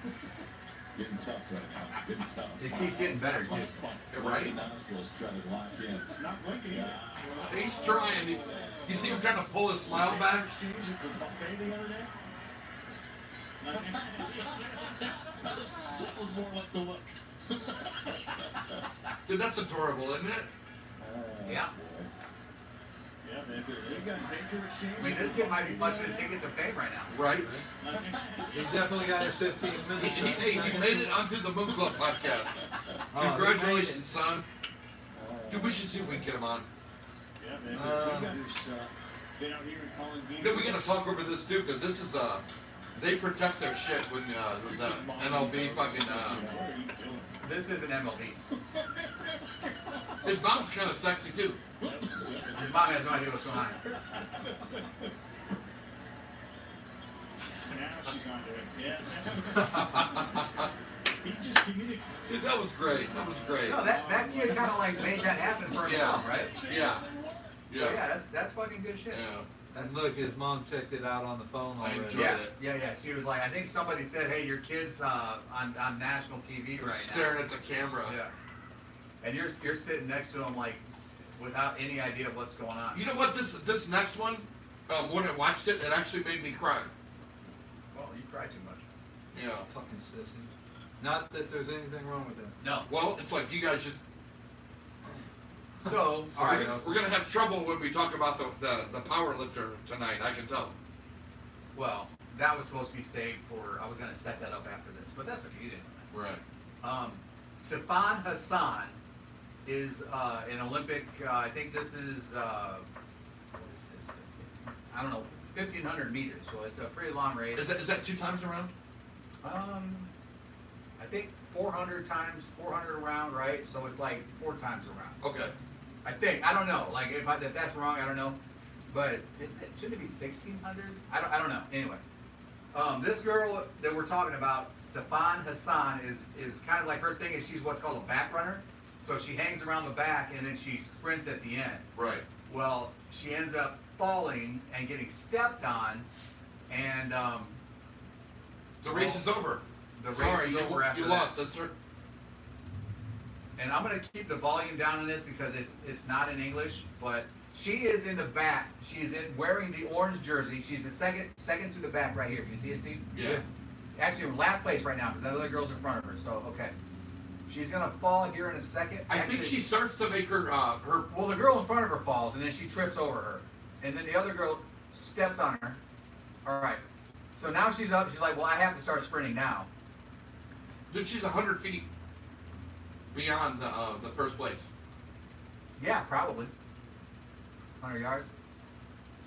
S7: It's getting tough right now. It's getting tough.
S5: It keeps getting better, too.
S3: Right?
S7: The nostrils trying to lock in. Not blinking either.
S3: He's trying. You see him trying to pull his smile back?
S7: Exchange at the buffet the other day? That was more like the look.
S3: Dude, that's adorable, isn't it?
S5: Yeah.
S7: Yeah, man. They got banker exchange.
S5: I mean, this kid might be punching a ticket to fame right now.
S3: Right?
S2: He's definitely got his 15 minutes.
S3: He made it onto the Moon Club podcast.
S2: Oh, he
S3: Congratulations, son. Dude, we should see if we can get him on.
S7: Yeah, man.
S2: Um,
S7: They got this, been out here and calling games.
S3: Dude, we gotta talk over this too, because this is they protect their shit when the MLB fucking
S7: What are you doing?
S5: This is an MLB.
S3: his mom's kind of sexy too.
S5: His mom has no idea what's going on.
S7: Now she's on to it. Yeah. He just communicated.
S3: Dude, that was great. That was great.
S5: No, that kid kind of like made that happen for himself, right?
S3: Yeah.
S5: So yeah, that's fucking good shit.
S3: Yeah.
S2: And look, his mom checked it out on the phone
S3: I
S2: already.
S3: enjoyed
S5: Yeah,
S3: it.
S5: yeah. She was like, I think somebody said, hey, your kid's on national TV right
S3: Staring
S5: now.
S3: at the camera.
S5: Yeah. And you're sitting next to him like without any idea of what's going on.
S3: You know what? This next one, when I watched it, it actually made me cry.
S5: Well, you cry too much.
S3: Yeah.
S2: Fucking sissy. Not that there's anything wrong with that.
S5: No.
S3: Well, it's like you guys just.
S5: So, all right.
S3: We're gonna have trouble when we talk about the power lifter tonight. I can tell.
S5: Well, that was supposed to be saved for. I was gonna set that up after this, but that's okay. You didn't know
S3: Right.
S5: that. Sifan Hassan is an Olympic. I think this is. What is this? I don't know. 1,500 meters. So it's a pretty long race.
S3: Is that 2 times around?
S5: I think 400 times 400 around, right? So it's like 4 times around.
S3: Okay.
S5: I think. I don't know. Like if that's wrong, I don't know. But shouldn't it be 1,600? I don't know. Anyway, this girl that we're talking about, Sifan Hassan, is kind of like her thing is she's what's called a back runner. So she hangs around the back and then she sprints at the end.
S3: Right.
S5: Well, she ends up falling and getting stepped on, and
S3: The race is over.
S5: the race
S3: Sorry,
S5: is over after
S3: you
S5: that.
S3: lost, sister.
S5: And I'm gonna keep the volume down on this because it's not in English, but she is in the back. She's wearing the orange jersey. She's the second to the back right here. Can you see it, Steve?
S3: Yeah.
S5: Actually, in last place right now because that other girl's in front of her. So okay, she's gonna fall here in a second.
S3: I think she starts to make her her.
S5: Well, the girl in front of her falls, and then she trips over her, and then the other girl steps on her. All right. So now she's up. She's like, well, I have to start sprinting now.
S3: Dude, she's 100 feet beyond the first place.
S5: Yeah, probably. 100 yards.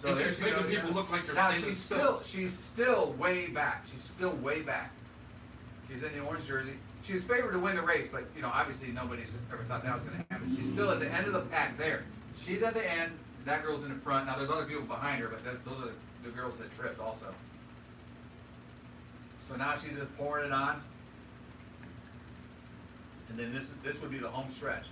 S5: So
S3: And
S5: there
S3: she's
S5: she
S3: making
S5: goes.
S3: people look like they're
S5: Now
S3: standing
S5: she's still way back. She's still way back. She's in the orange jersey. She was favored to win the race, but obviously nobody's ever thought that was going to happen. She's still at the end of the pack there. She's at the end. That girl's in the front. Now there's other people behind her, but those are the girls that tripped also. So now she's just pouring it on. And then this would be the home stretch.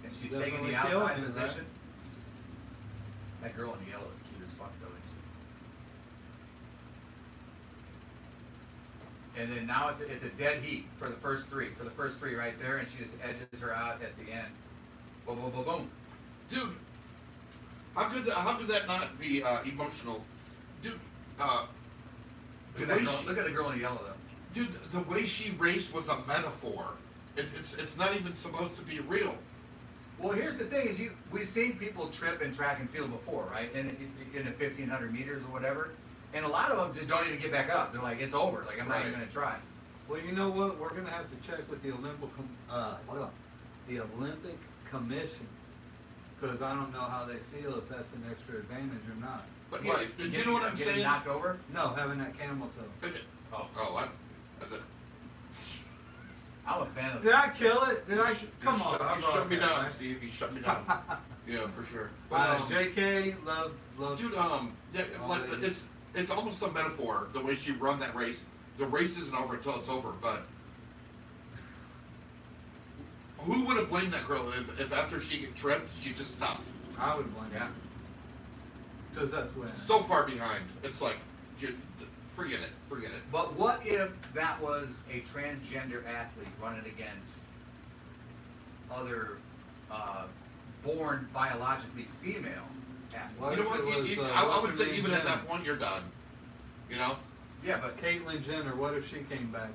S5: And she's taking the
S2: Definitely
S5: outside
S2: killing it,
S5: position.
S2: right?
S5: That girl in yellow is cute as fuck though. Isn't And then now it's a dead heat for the first three right there, and she just edges her out at the end. Boom, boom, boom, boom.
S3: Dude, how could that not be emotional? Dude,
S5: Look at the girl in yellow though.
S3: dude, the way she raced was a metaphor. It's not even supposed to be real.
S5: Well, here's the thing: is we've seen people trip in track and field before, right? In the 1,500 meters or whatever, and a lot of them just don't even get back up. They're like, it's over. Like I'm not even gonna try.
S2: Well, you know what? We're gonna have to check with the Olympic Commission, because I don't know how they feel if that's an extra advantage or not.
S3: But right, you know what I'm
S5: Getting
S3: saying?
S5: knocked over?
S2: No, having that camel toe.
S5: I'm a fan of.
S2: Did I kill it? Did I? Come on.
S3: You shut me down, Steve. You shut me down. Yeah, for sure. But,
S2: JK, love.
S3: dude, yeah, like it's almost a metaphor the way she run that race. The race isn't over until it's over. But who would have blamed that girl if after she tripped she just stopped?
S2: I would blame.
S5: Yeah.
S2: Because that's when.
S3: So far behind. It's like, forget it.
S5: But what if that was a transgender athlete running against other born biologically female athletes?
S2: What
S3: You know
S2: if
S3: what?
S2: it was,
S3: I
S2: what's
S3: would
S2: her
S3: say
S2: name,
S3: even at
S2: Jenner?
S3: that point you're done. You know?
S5: Yeah, but
S2: Caitlyn Jenner, what if she came back?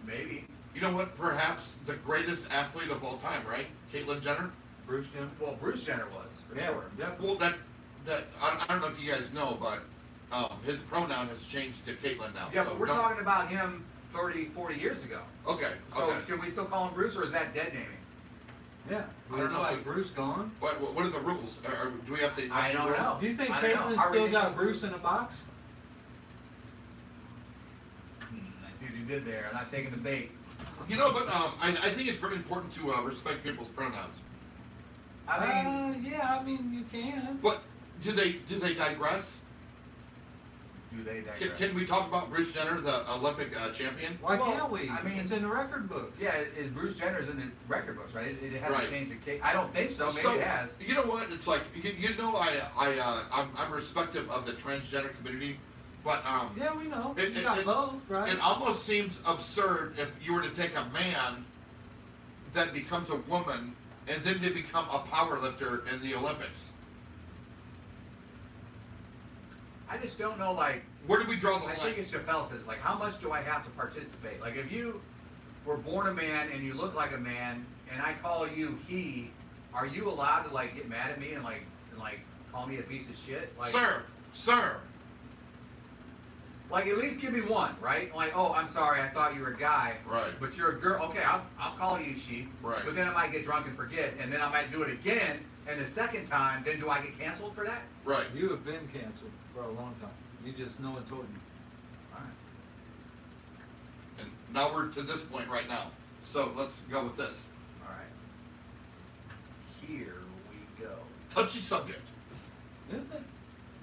S5: maybe.
S3: You know what? Perhaps the greatest athlete of all time, right? Caitlyn Jenner.
S2: Bruce Jenner?
S5: Well, Bruce Jenner was for sure.
S2: Definitely.
S3: Well, that I don't know if you guys know, but his pronoun has changed to Caitlyn now.
S5: Yeah,
S3: so
S5: but we're
S3: don't-
S5: talking about him 30, 40 years ago.
S3: Okay.
S5: So
S3: Okay.
S5: can we still call him Bruce, or is that dead naming?
S2: Yeah.
S3: I don't
S2: It's
S3: know.
S2: like Bruce gone.
S3: What are the rules? Do we have to?
S5: I don't know.
S2: Do you think
S5: I don't know.
S2: Caitlyn
S5: Are we
S2: still got
S5: thinking-
S2: Bruce in a box?
S5: I see what you did there. I'm not taking the bait.
S3: You know, but I think it's very important to respect people's pronouns.
S5: I mean,
S2: yeah, I mean you can.
S3: But do they digress?
S5: do they digress?
S3: Can we talk about Bruce Jenner, the Olympic champion?
S2: Why
S5: Well,
S2: can't we?
S5: I mean-
S2: it's in the record book.
S5: Yeah, Bruce Jenner's in the record books, right? It hasn't
S3: Right.
S5: changed the case. I don't think so. Maybe it has.
S3: You know what? It's like you know I'm respective of the transgender community, but
S2: Yeah, we know.
S3: It-
S2: you
S3: it-
S2: got
S3: it-
S2: both, right?
S3: it almost seems absurd if you were to take a man that becomes a woman and then they become a power lifter in the Olympics.
S5: I just don't know, like,
S3: Where do we draw the
S5: I
S3: line?
S5: think it's Chappelle says, like, how much do I have to participate? Like, if you were born a man and you look like a man, and I call you he, are you allowed to, like, get mad at me and call me a piece of shit? Like,
S3: Sir.
S5: like, at least give me one, right? Like, oh, I'm sorry, I thought you were a guy.
S3: Right.
S5: But you're a girl. Okay, I'll call you she.
S3: Right.
S5: But then I might get drunk and forget, and then I might do it again, and the second time, then do I get canceled for that?
S3: Right.
S2: You have been canceled for a long time. You just know it told you.
S5: Alright.
S3: And now we're to this point right now. So let's go with this.
S5: Alright. Here we go.
S3: Touchy subject.
S2: Is it?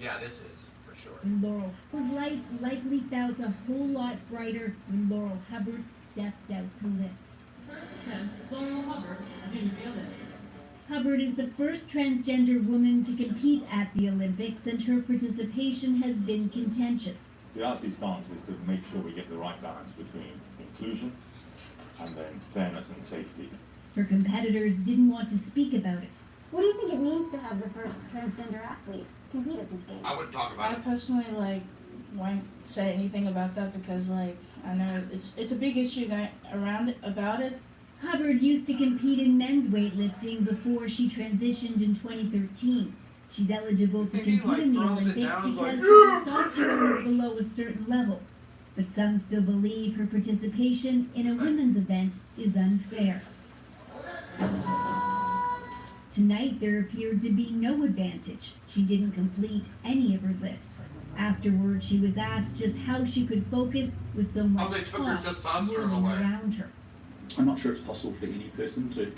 S5: Yeah, this is, for sure.
S8: And Laurel, whose lights likely felt a whole lot brighter when Laurel Hubbard stepped out to lift.
S9: First attempt, Laurel Hubbard, New Zealand.
S8: Hubbard is the first transgender woman to compete at the Olympics, and her participation has been contentious.
S7: The RC stance is to make sure we get the right balance between inclusion and then fairness and safety.
S8: Her competitors didn't want to speak about it.
S10: What do you think it means to have the first transgender athlete compete at these games?
S3: I wouldn't talk
S11: I
S3: about it.
S11: personally won't say anything about that because I know it's a big issue about it.
S8: Hubbard used to compete in men's weightlifting before she transitioned in 2013. She's eligible to
S2: You think he,
S8: compete in the
S2: throws it
S8: Olympics
S2: down,
S8: because
S2: like,
S8: her testosterone is below a certain level. But some still believe her participation in a women's event is unfair. Tonight there appeared to be no advantage. She didn't complete any of her lifts. Afterward, she was asked just how she could focus with so much
S3: they took her
S8: talk
S3: testosterone
S8: whirling
S3: away.
S8: around her.
S12: I'm not sure it's possible for any person to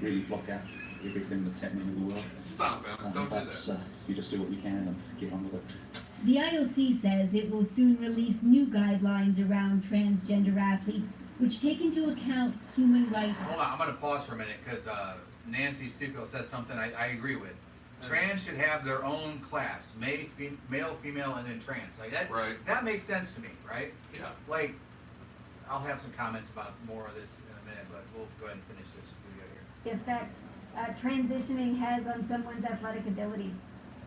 S12: really block out everything that's happening in the world.
S3: Stop, man. Don't do
S12: That's,
S3: that.
S12: you just do what you can and get on with it.
S8: The IOC says it will soon release new guidelines around transgender athletes, which take into account human rights.
S5: Hold on, I'm going to pause for a minute because Nancy Seafield said something I agree with. Trans should have their own class, male, female, and then trans. Like that.
S3: Right.
S5: That makes sense to me, right?
S3: Yeah.
S5: Like, I'll have some comments about more of this in a minute, but we'll go ahead and finish this video here.
S10: The effect transitioning has on someone's athletic ability.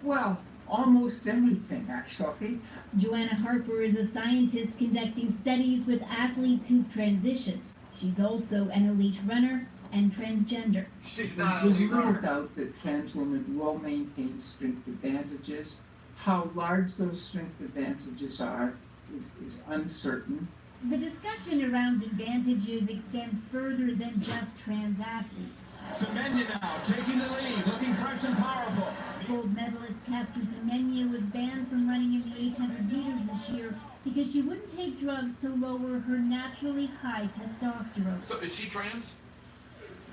S13: Well, almost everything, actually.
S8: Joanna Harper is a scientist conducting studies with athletes who've transitioned. She's also an elite runner and transgender.
S5: She's not
S13: There's
S5: elite
S13: little
S5: runner.
S13: doubt that trans women will maintain strength advantages. How large those strength advantages are is uncertain.
S8: The discussion around advantages extends further than just trans athletes.
S14: Semenya now taking the lead, looking fresh and powerful.
S8: Gold medalist Caster Semenya was banned from running in the 800 meters this year because she wouldn't take drugs to lower her naturally high testosterone.
S3: So is she trans?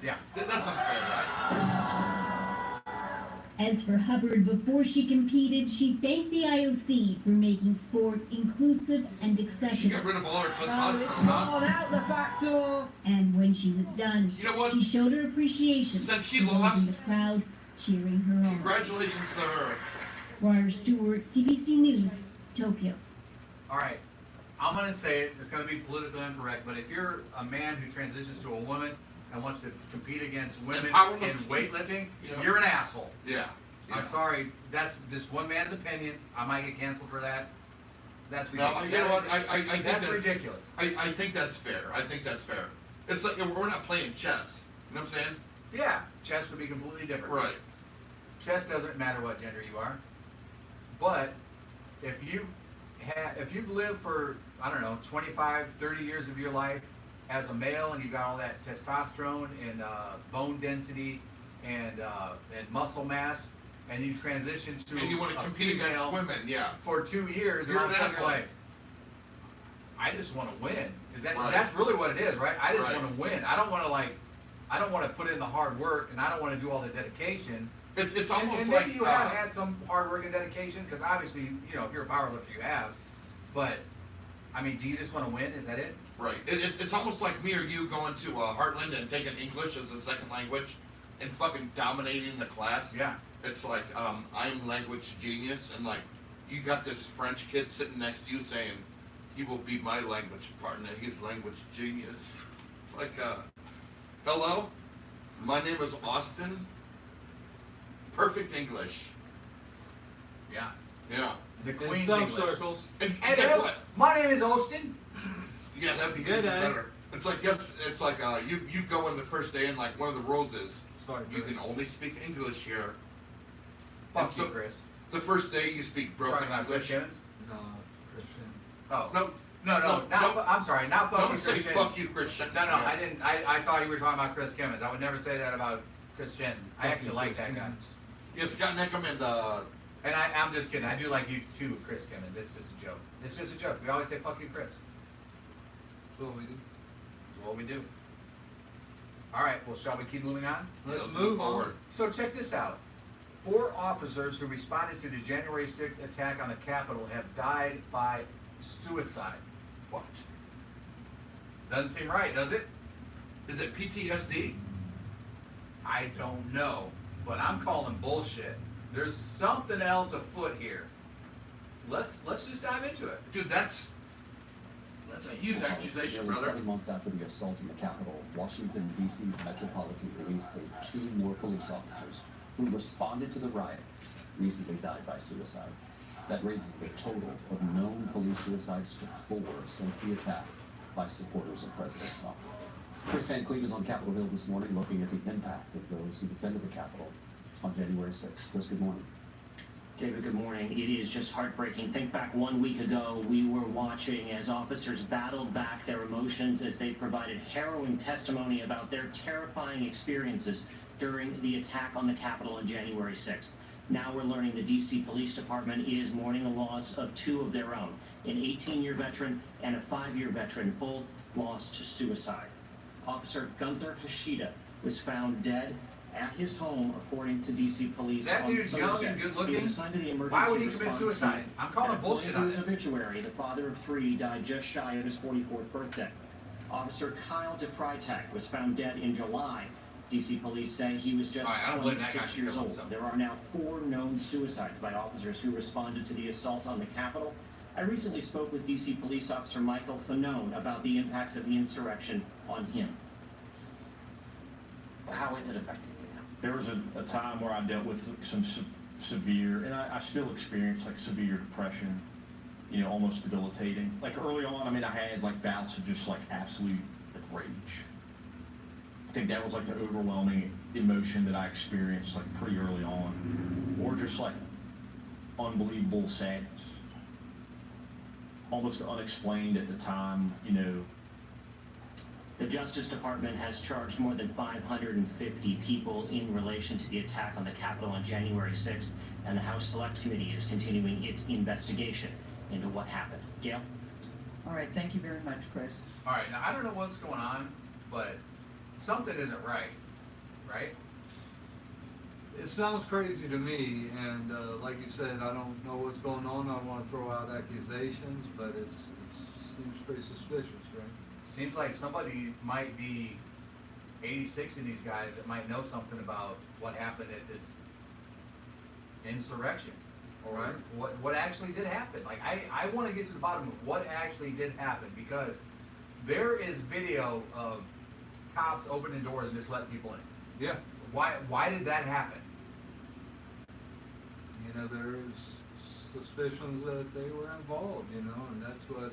S5: Yeah.
S3: That's unfair, right?
S8: As for Hubbard, before she competed, she thanked the IOC for making sport inclusive and
S3: She
S8: accessible.
S3: got rid of all her
S6: It's
S3: testosterone.
S6: all out the back door.
S8: And when she was done,
S3: You know what?
S8: she showed her appreciation
S3: Since she
S8: for those
S3: lost,
S8: in the crowd cheering her on.
S3: congratulations to her.
S8: Warner Stewart, CBC News, Tokyo.
S5: All right. I'm gonna say it. It's gonna be politically incorrect, but if you're a man who transitions to a woman and wants to compete against women in
S3: powerlifting.
S5: weightlifting,
S3: Yeah.
S5: you're an asshole.
S3: Yeah.
S5: I'm sorry. That's this one man's opinion. I might get canceled for that. That's
S3: No,
S5: ridiculous.
S3: you know what? I think
S5: that's ridiculous.
S3: I think that's fair. I think that's fair. It's like we're not playing chess. You know what I'm saying?
S5: Yeah, chess would be completely different.
S3: Right.
S5: Chess doesn't matter what gender you are. But if you've lived for, I don't know, 25, 30 years of your life as a male and you got all that testosterone and bone density and muscle mass, and you transition to
S3: And you want to compete against
S5: female
S3: women, yeah.
S5: for 2 years, and
S3: You're
S5: all of a
S3: an
S5: sudden you're
S3: asshole.
S5: like, I just want to win. Is that
S3: Right.
S5: that's really what it is, right? I just
S3: Right.
S5: want to win. I don't want to put in the hard work, and I don't want to do all the dedication.
S3: It's almost
S5: and
S3: like
S5: maybe you have had some hard work and dedication, because obviously, you know, if you're a powerlifter, you have. But I mean, do you just want to win? Is that it?
S3: Right. It's almost like me or you going to Heartland and taking English as a second language and fucking dominating the class.
S5: Yeah.
S3: It's like I'm language genius, and like you got this French kid sitting next to you saying he will be my language partner. He's language genius. It's like hello, my name is Austin. Perfect English.
S5: Yeah.
S3: Yeah.
S5: The
S2: In
S5: Queen's
S2: some
S5: English.
S2: circles.
S3: And
S5: Hey,
S3: guess
S5: Bill,
S3: what?
S5: my name is Austin.
S3: Yeah, that'd be
S2: Good,
S3: even
S2: eh?
S3: better. It's like it's like you go in the first day and like one of the rules is
S2: Sorry,
S3: you
S2: Chris.
S3: can only speak English here.
S5: Fuck
S3: And
S5: you,
S3: so-
S5: Chris.
S3: The first day you speak broken
S5: Talking about Chris
S3: English.
S5: Simmons?
S2: No, Christian.
S5: Oh.
S3: No,
S5: No,
S3: No,
S5: I'm sorry, not fuck you,
S3: don't say
S5: Christian.
S3: fuck you, Christian.
S5: No,
S3: Yeah.
S5: I didn't. I thought you were talking about Chris Simmons. I would never say that about Christian. I
S2: Fuck
S5: actually
S2: you,
S5: like
S2: Chris
S5: that guy.
S2: Simmons.
S3: Yeah, Scott Neckham and
S5: And I'm just kidding. I do like you too, Chris Simmons. It's just a joke. It's just a joke. We always say fuck you, Chris.
S2: That's what we do.
S5: That's what we do. All right. Well, shall we keep moving on?
S2: Let's move on.
S5: So check this out. 4 officers who responded to the January 6th attack on the Capitol have died by suicide.
S3: what?
S5: Doesn't seem right, does it?
S3: Is it PTSD?
S5: I don't know, but I'm calling bullshit. There's something else afoot here. Let's just dive into it.
S3: Dude, that's a huge accusation,
S12: Nearly
S3: brother.
S12: 7 months after the assault in the Capitol, Washington, D.C.'s Metropolitan Police say 2 more police officers who responded to the riot recently died by suicide. That raises the total of known police suicides to 4 since the attack by supporters of President Trump. Chris Van Cleave is on Capitol Hill this morning looking at the impact of those who defended the Capitol on January 6th. Chris, good morning.
S15: David, good morning. It is just heartbreaking. Think back 1 week ago, we were watching as officers battled back their emotions as they provided harrowing testimony about their terrifying experiences during the attack on the Capitol on January 6th. Now we're learning the D.C. Police Department is mourning the loss of 2 of their own, an 18-year veteran and a 5-year veteran, both lost to suicide. Officer Gunther Hashida was found dead at his home, according to D.C. police.
S5: That
S15: on
S5: dude's
S15: Thursday.
S5: young and good looking.
S15: He was assigned to the emergency
S5: Why would he commit
S15: response
S5: suicide?
S15: team.
S5: I'm calling
S15: And
S5: bullshit
S15: according
S5: on
S15: to his
S5: this.
S15: obituary, the father of 3 died just shy of his 44th birthday. Officer Kyle DeFreitag was found dead in July DC police say he was just
S5: All right, I don't blame that guy
S15: 26
S5: for
S15: years
S5: killing
S15: old.
S5: himself.
S15: There are now 4 known suicides by officers who responded to the assault on the Capitol. I recently spoke with DC police officer Michael Fanone about the impacts of the insurrection on him. How is it affecting you now?
S16: There was a time where I dealt with some severe, and I still experience like severe depression, you know, almost debilitating. Like early on, I mean, I had like bouts of just like absolute rage. I think that was like the overwhelming emotion that I experienced like pretty early on, or just like unbelievable sadness, almost unexplained at the time, you know.
S15: The Justice Department has charged more than 550 people in relation to the attack on the Capitol on January 6th, and the House Select Committee is continuing its investigation into what happened. Gail?
S17: All right, thank you very much, Chris.
S5: All right, now I don't know what's going on, but something isn't right, right?
S2: It sounds crazy to me, and like you said, I don't know what's going on. I don't want to throw out accusations, but it seems pretty suspicious, right?
S5: Seems like somebody might be 86 in these guys that might know something about what happened at this insurrection, or
S2: Right.
S5: what actually did happen. Like I want to get to the bottom of what actually did happen, because there is video of cops opening doors and just letting people in.
S2: Yeah.
S5: Why did that happen?
S2: You know, there's suspicions that they were involved, you know, and that's what,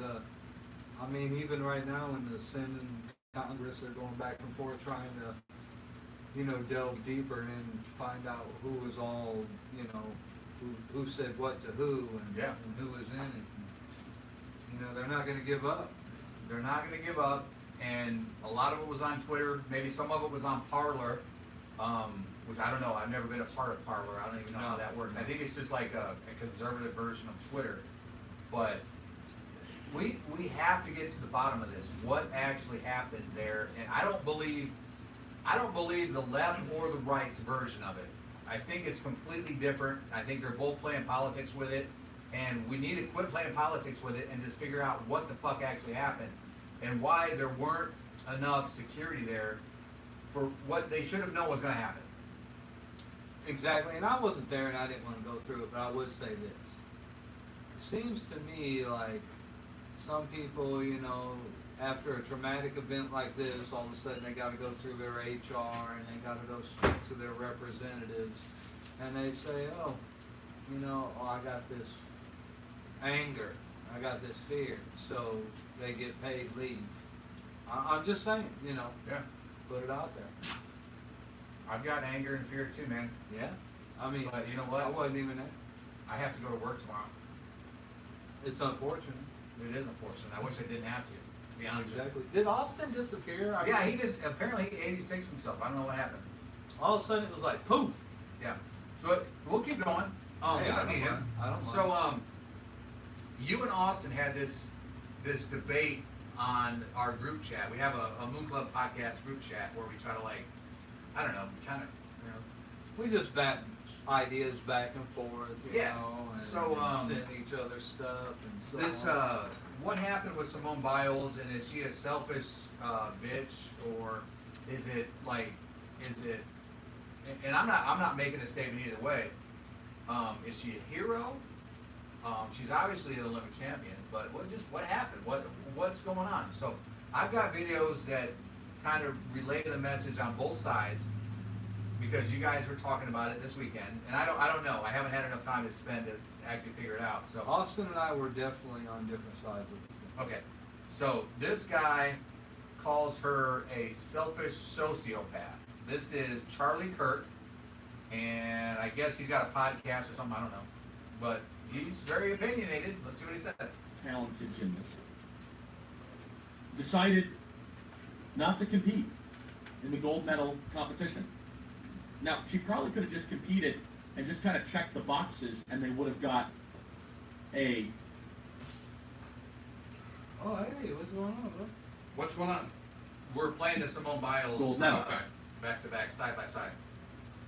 S2: I mean, even right now in the Senate and Congress, they're going back and forth trying to, you know, delve deeper and find out who was all, you know, who said what to who and,
S5: Yeah.
S2: and who was in it. And, you know, they're not going to give up.
S5: They're not going to give up, and a lot of it was on Twitter. Maybe some of it was on Parler, which I don't know. I've never been a part of Parler. I don't even know how that works. I think it's just like a conservative version of Twitter. But we have to get to the bottom of this. What actually happened there? And I don't believe the left or the right's version of it. I think it's completely different. I think they're both playing politics with it, and we need to quit playing politics with it and just figure out what the fuck actually happened and why there weren't enough security there for what they should have known was going to happen.
S2: Exactly, and I wasn't there and I didn't want to go through it, but I would say this. It seems to me like some people, you know, after a traumatic event like this, all of a sudden they got to go through their HR and they got to go speak to their representatives, and they say, oh, you know, oh, I got this anger, I got this fear, so they get paid leave. I'm just saying, you know,
S5: Yeah.
S2: put it out there.
S5: I've got anger and fear too, man.
S2: Yeah, I mean,
S5: But you know what?
S2: I wasn't even there.
S5: I have to go to work tomorrow.
S2: It's unfortunate.
S5: It is unfortunate. I wish I didn't have to be honest with you.
S2: Exactly. Did Austin disappear? I
S5: Yeah,
S2: mean,
S5: he just apparently he 86 himself. I don't know what happened.
S2: all of a sudden it was like poof.
S5: Yeah. So we'll keep going.
S2: Hey,
S5: We
S2: I
S5: don't
S2: don't
S5: need him.
S2: mind. I don't
S5: So you and Austin had this debate on our group chat. We have a Moon Club podcast group chat where we try to, like, I don't know, kind of, you know.
S2: We just bat ideas back and forth, you
S5: Yeah.
S2: know, and,
S5: So,
S2: and send each other stuff and so
S5: This
S2: on.
S5: what happened with Simone Biles, and is she a selfish bitch, or is it like, and I'm not making a statement either way. Is she a hero? She's obviously an Olympic champion, but what happened? What's going on? So I've got videos that kind of relay the message on both sides, because you guys were talking about it this weekend, and I don't know. I haven't had enough time to spend to actually figure it out. So
S2: Austin and I were definitely on different sides of it.
S5: okay, so this guy calls her a selfish sociopath. This is Charlie Kirk, and I guess he's got a podcast or something. I don't know, but he's very opinionated. Let's see what he said.
S14: Talented gymnast decided not to compete in the gold medal competition. Now, she probably could have just competed and just kind of checked the boxes, and they would have got a...
S2: Oh, hey, what's going on, bro?
S3: What's going on?
S5: We're playing the Simone Biles
S14: Gold medal.
S5: back to back, side by side.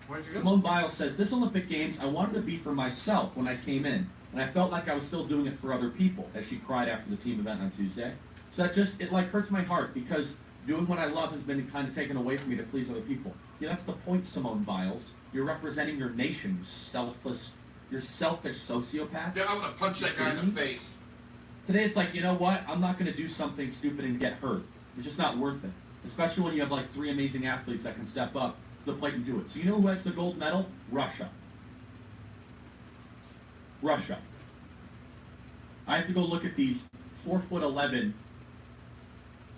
S2: Where'd you go?
S14: Simone Biles says, this Olympic Games, I wanted to be for myself when I came in, and I felt like I was still doing it for other people, as she cried after the team event on Tuesday. So that just, it like hurts my heart, because Doing what I love has been kind of taken away from me to please other people. Yeah, that's the point, Simone Biles. You're representing your nation, you're selfish sociopath.
S3: Yeah, I'm gonna punch that guy in the face.
S14: Today it's like, you know what? I'm not gonna do something stupid and get hurt. It's just not worth it. Especially when you have like 3 amazing athletes that can step up to the plate and do it. So you know who has the gold medal? Russia. Russia. I have to go look at these 4'11"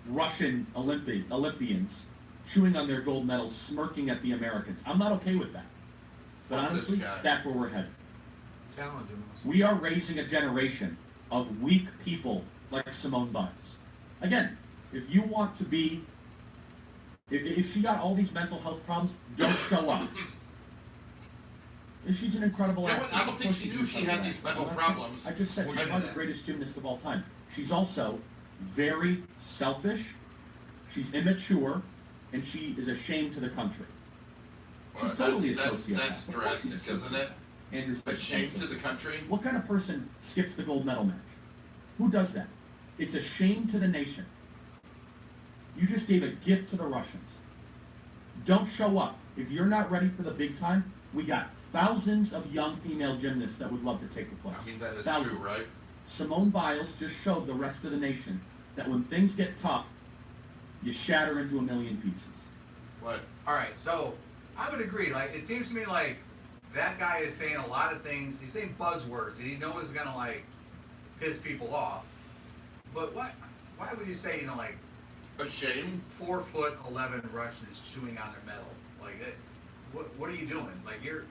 S14: Russian Olympians chewing on their gold medals, smirking at the Americans. I'm not okay with that. But honestly, that's where we're headed.
S5: Challenging us.
S14: We are raising a generation of weak people like Simone Biles. Again, if you want to be, if she got all these mental health problems, don't show up. She's an incredible athlete.
S3: I don't think she knew she had these mental problems.
S14: I just said she's one of the greatest gymnasts of all time. She's also very selfish, she's immature, and she is a shame to the country. She's totally a sociopath.
S3: That's drastic, isn't it?
S14: Andrew,
S3: a shame to the country?
S14: What kind of person skips the gold medal match? Who does that? It's a shame to the nation. You just gave a gift to the Russians. Don't show up. If you're not ready for the big time, we got thousands of young female gymnasts that would love to take the place.
S3: I mean, that is
S14: thousands.
S3: true, right?
S14: Simone Biles just showed the rest of the nation that when things get tough, you shatter into a million pieces.
S3: What?
S5: All right, so I would agree. Like, it seems to me like that guy is saying a lot of things. He's saying buzzwords, and he knows it's gonna like piss people off. But why would you say, you know, like
S3: a shame?
S5: 4'11" Russians chewing on their metal? Like, what are you doing? Like, you're.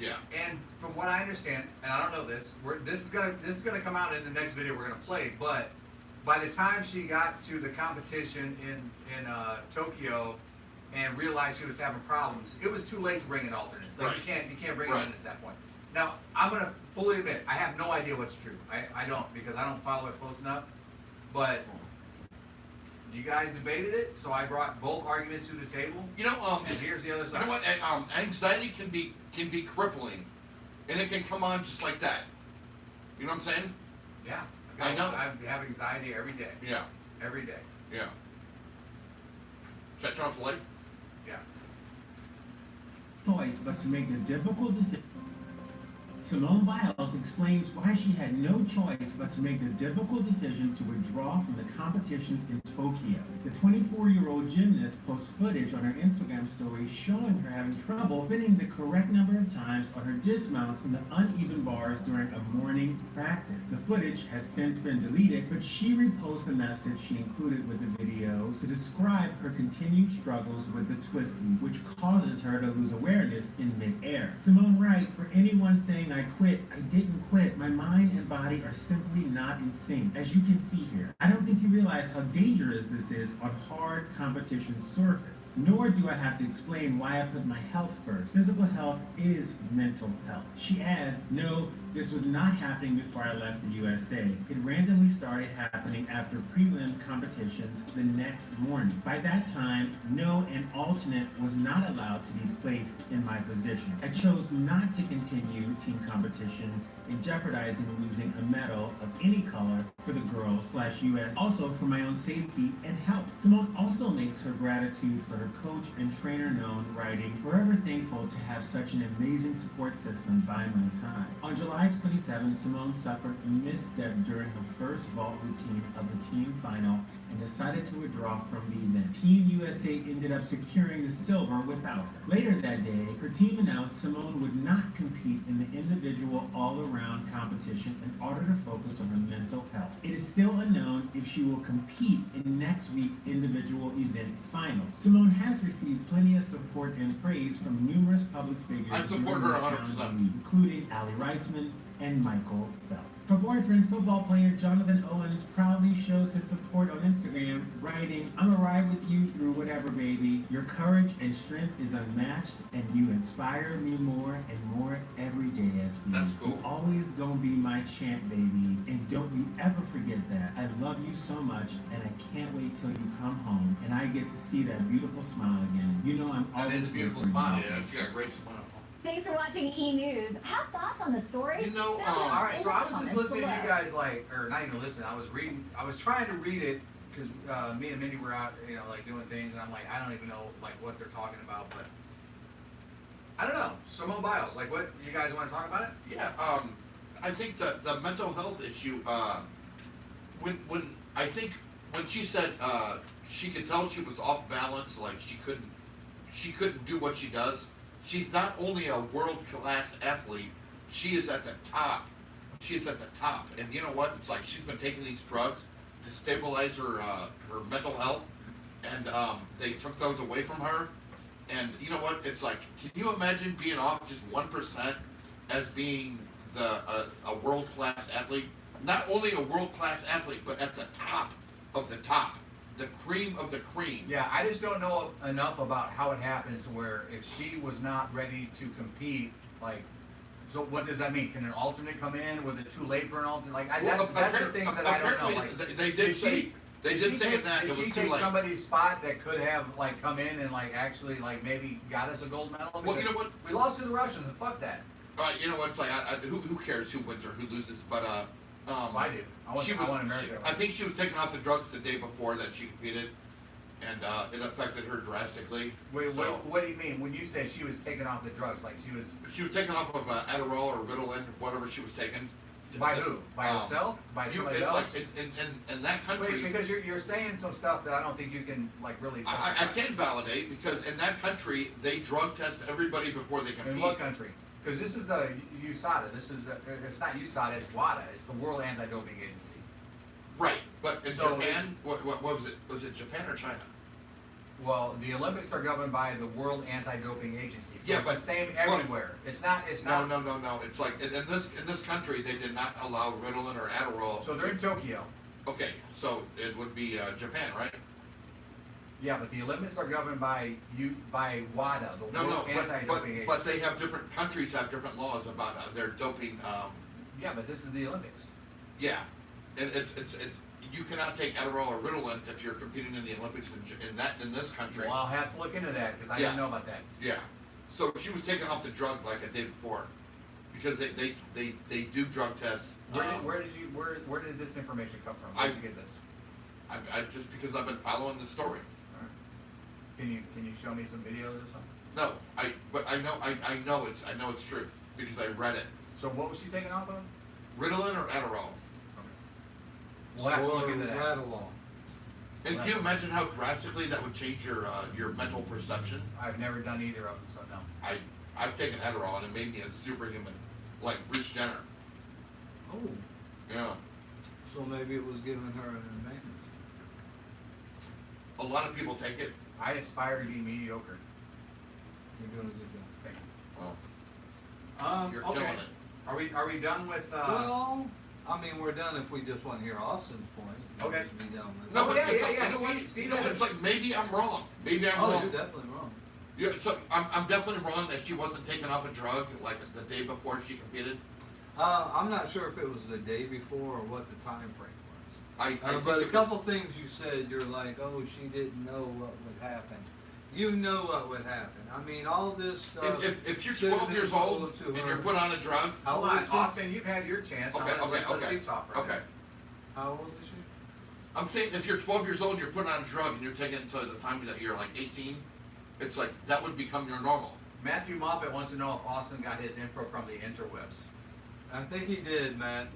S3: Yeah.
S5: And from what I understand, and I don't know this, this is gonna come out in the next video we're gonna play. But by the time she got to the competition in Tokyo and realized she was having problems, it was too late to bring in alternates. Like,
S3: right.
S5: you can't bring it in at that point. Now, I'm gonna fully admit I have no idea what's true. I don't, because I don't follow it close enough. But you guys debated it, so I brought both arguments to the table.
S3: You know,
S5: and here's the other side.
S3: You know what? Anxiety can be crippling, and it can come on just like that. You know what I'm saying?
S5: Yeah.
S3: I know.
S5: I have anxiety every day.
S3: Yeah.
S5: Every day.
S3: Yeah. Should I turn off the light?
S5: Yeah.
S18: Choice but to make the difficult decision. Simone Biles explains why she had no choice but to make the difficult decision to withdraw from the competitions in Tokyo. The 24-year-old gymnast posts footage on her Instagram story showing her having trouble fitting the correct number of times on her dismounts in the uneven bars during a morning practice. The footage has since been deleted, but she reposted a message she included with the video to describe her continued struggles with the twisties, which causes her to lose awareness in midair. Simone writes, "For anyone saying I quit, I didn't quit. My mind and body are simply not in sync. As you can see here, I don't think you realize how dangerous this is on hard competition surface. Nor do I have to explain why I put my health first. Physical health is mental health." She adds, "No, this was not happening before I left the USA. It randomly started happening after prelim competitions the next morning. By that time, no, an alternate was not allowed to be placed in my position. I chose not to continue team competition in jeopardizing losing a medal of any color for the girls/US, also for my own safety and health." Simone also makes her gratitude for her coach and trainer known, writing, "Forever thankful to have such an amazing support system by my side." On July 27, Simone suffered a misstep during her first vault routine of the team final and decided to withdraw from the event. Team USA ended up securing the silver without her. Later that day, her team announced Simone would not compete in the individual all-around competition in order to focus on her mental health. It is still unknown if she will compete in next week's individual event finals. Simone has received plenty of support and praise from numerous public figures.
S3: I support her 100%.
S18: Including Ali Reisman and Michael Phelps. Her boyfriend, football player Jonathan Owens, proudly shows his support on Instagram, writing, "I'm a ride with you through whatever, baby. Your courage and strength is unmatched, and you inspire me more and more every day, SB.
S3: That's cool.
S18: You always gonna be my champ, baby. And don't you ever forget that. I love you so much, and I can't wait till you come home, and I get to see that beautiful smile again. You know I'm always
S5: That is a beautiful
S18: here for you."
S5: smile.
S3: Yeah, she got a great smile.
S10: Thanks for watching E! News. Have thoughts on the story?
S3: You know,
S10: Send them
S5: All right,
S10: in
S5: so
S10: the
S5: I was just
S10: comments
S5: listening to
S10: below.
S5: you guys, like, or not even listening. I was trying to read it because me and Mindy were out, like doing things, and I'm like, I don't even know like what they're talking about, but I don't know. Simone Biles, like, what you guys want to talk about it?
S3: Yeah, I think the mental health issue, when I think when she said she could tell she was off balance, like she couldn't do what she does. She's not only a world class athlete, she is at the top. She's at the top, and you know what? It's like she's been taking these drugs to stabilize her mental health, and they took those away from her. And you know what? It's like, can you imagine being off just 1% as being a world-class athlete? Not only a world-class athlete, but at the top of the top, the cream of the cream.
S5: Yeah, I just don't know enough about how it happens to where if she was not ready to compete, like, so what does that mean? Can an alternate come in? Was it too late for an alternate? Like, that's the things that I don't know. Like,
S3: they did say. They did say that it was too late.
S5: Did she take somebody's spot that could have like come in and like actually like maybe got us a gold medal?
S3: Well, you know what?
S5: We lost to the Russians, and fuck that.
S3: You know what? It's like who cares who wins or who loses? But
S5: I do. I want America.
S3: I think she was taking off the drugs the day before that she competed, and it affected her drastically.
S5: Wait, what do you mean when you say she was taking off the drugs? Like she was
S3: taken off of Adderall or Ritalin, whatever she was taking.
S5: By who? By herself? By somebody else?
S3: It's like in that country.
S5: Wait, because you're saying some stuff that I don't think you can like really.
S3: I can't validate because in that country they drug test everybody before they compete.
S5: In what country? Because this is the USADA. It's not USADA. It's WADA. It's the World Anti-Doping Agency.
S3: Right, but in Japan, what was it? Was it Japan or China?
S5: Well, the Olympics are governed by the World Anti-Doping Agency. So
S3: Yeah,
S5: it's
S3: but
S5: the same everywhere. It's not.
S3: No. It's like in this country they did not allow Ritalin or Adderall.
S5: So they're in Tokyo.
S3: Okay, so it would be Japan, right?
S5: Yeah, but the Olympics are governed by WADA, the World Anti-Doping Agency.
S3: But they have different countries have different laws about their doping.
S5: Yeah, but this is the Olympics.
S3: Yeah, and it's you cannot take Adderall or Ritalin if you're competing in the Olympics in this country.
S5: Well, I'll have to look into that because I didn't know about that.
S3: Yeah, so she was taken off the drug like a day before, because they do drug tests.
S5: Where did this information come from? Where did you get this?
S3: I just because I've been following the story.
S5: All right. Can you show me some videos or something?
S3: No, but I know it's true because I read it.
S5: So what was she taking off of?
S3: Ritalin or Adderall.
S5: We'll have to look into that.
S2: Adderall.
S3: And can you imagine how drastically that would change your mental perception?
S5: I've never done either of them, so no.
S3: I've taken Adderall and it made me a superhuman, like Bruce Jenner.
S2: Oh.
S3: Yeah.
S2: So maybe it was giving her an advantage.
S3: A lot of people take it.
S5: I aspire to be mediocre.
S2: You're doing a good job.
S5: Thank you.
S3: Well, you're killing it.
S5: Are we done with?
S2: Well, I mean, we're done if we just want to hear Austin's point.
S5: Okay.
S2: Just be done with it.
S3: No, but
S5: yeah.
S3: You know what?
S5: Steve,
S3: It's like maybe I'm wrong. Maybe I'm
S2: Oh,
S3: wrong.
S2: you're definitely wrong.
S3: Yeah, so I'm definitely wrong that she wasn't taken off a drug like the day before she competed.
S2: I'm not sure if it was the day before or what the time frame was. But a
S3: think
S2: couple things you said, you're like, oh, she didn't know what would happen. You know what would happen. I mean, all this stuff.
S3: If you're 12 years old and you're put on a drug.
S5: Hold on, Austin, you've had your chance.
S3: Okay.
S5: Let's see talk right now.
S2: How old is she?
S3: I'm saying if you're 12 years old and you're put on a drug and you're taking it until the time that you're like 18, it's like that would become your normal.
S5: Matthew Moffat wants to know if Austin got his info from the interwebs.
S2: I think he did, Matt.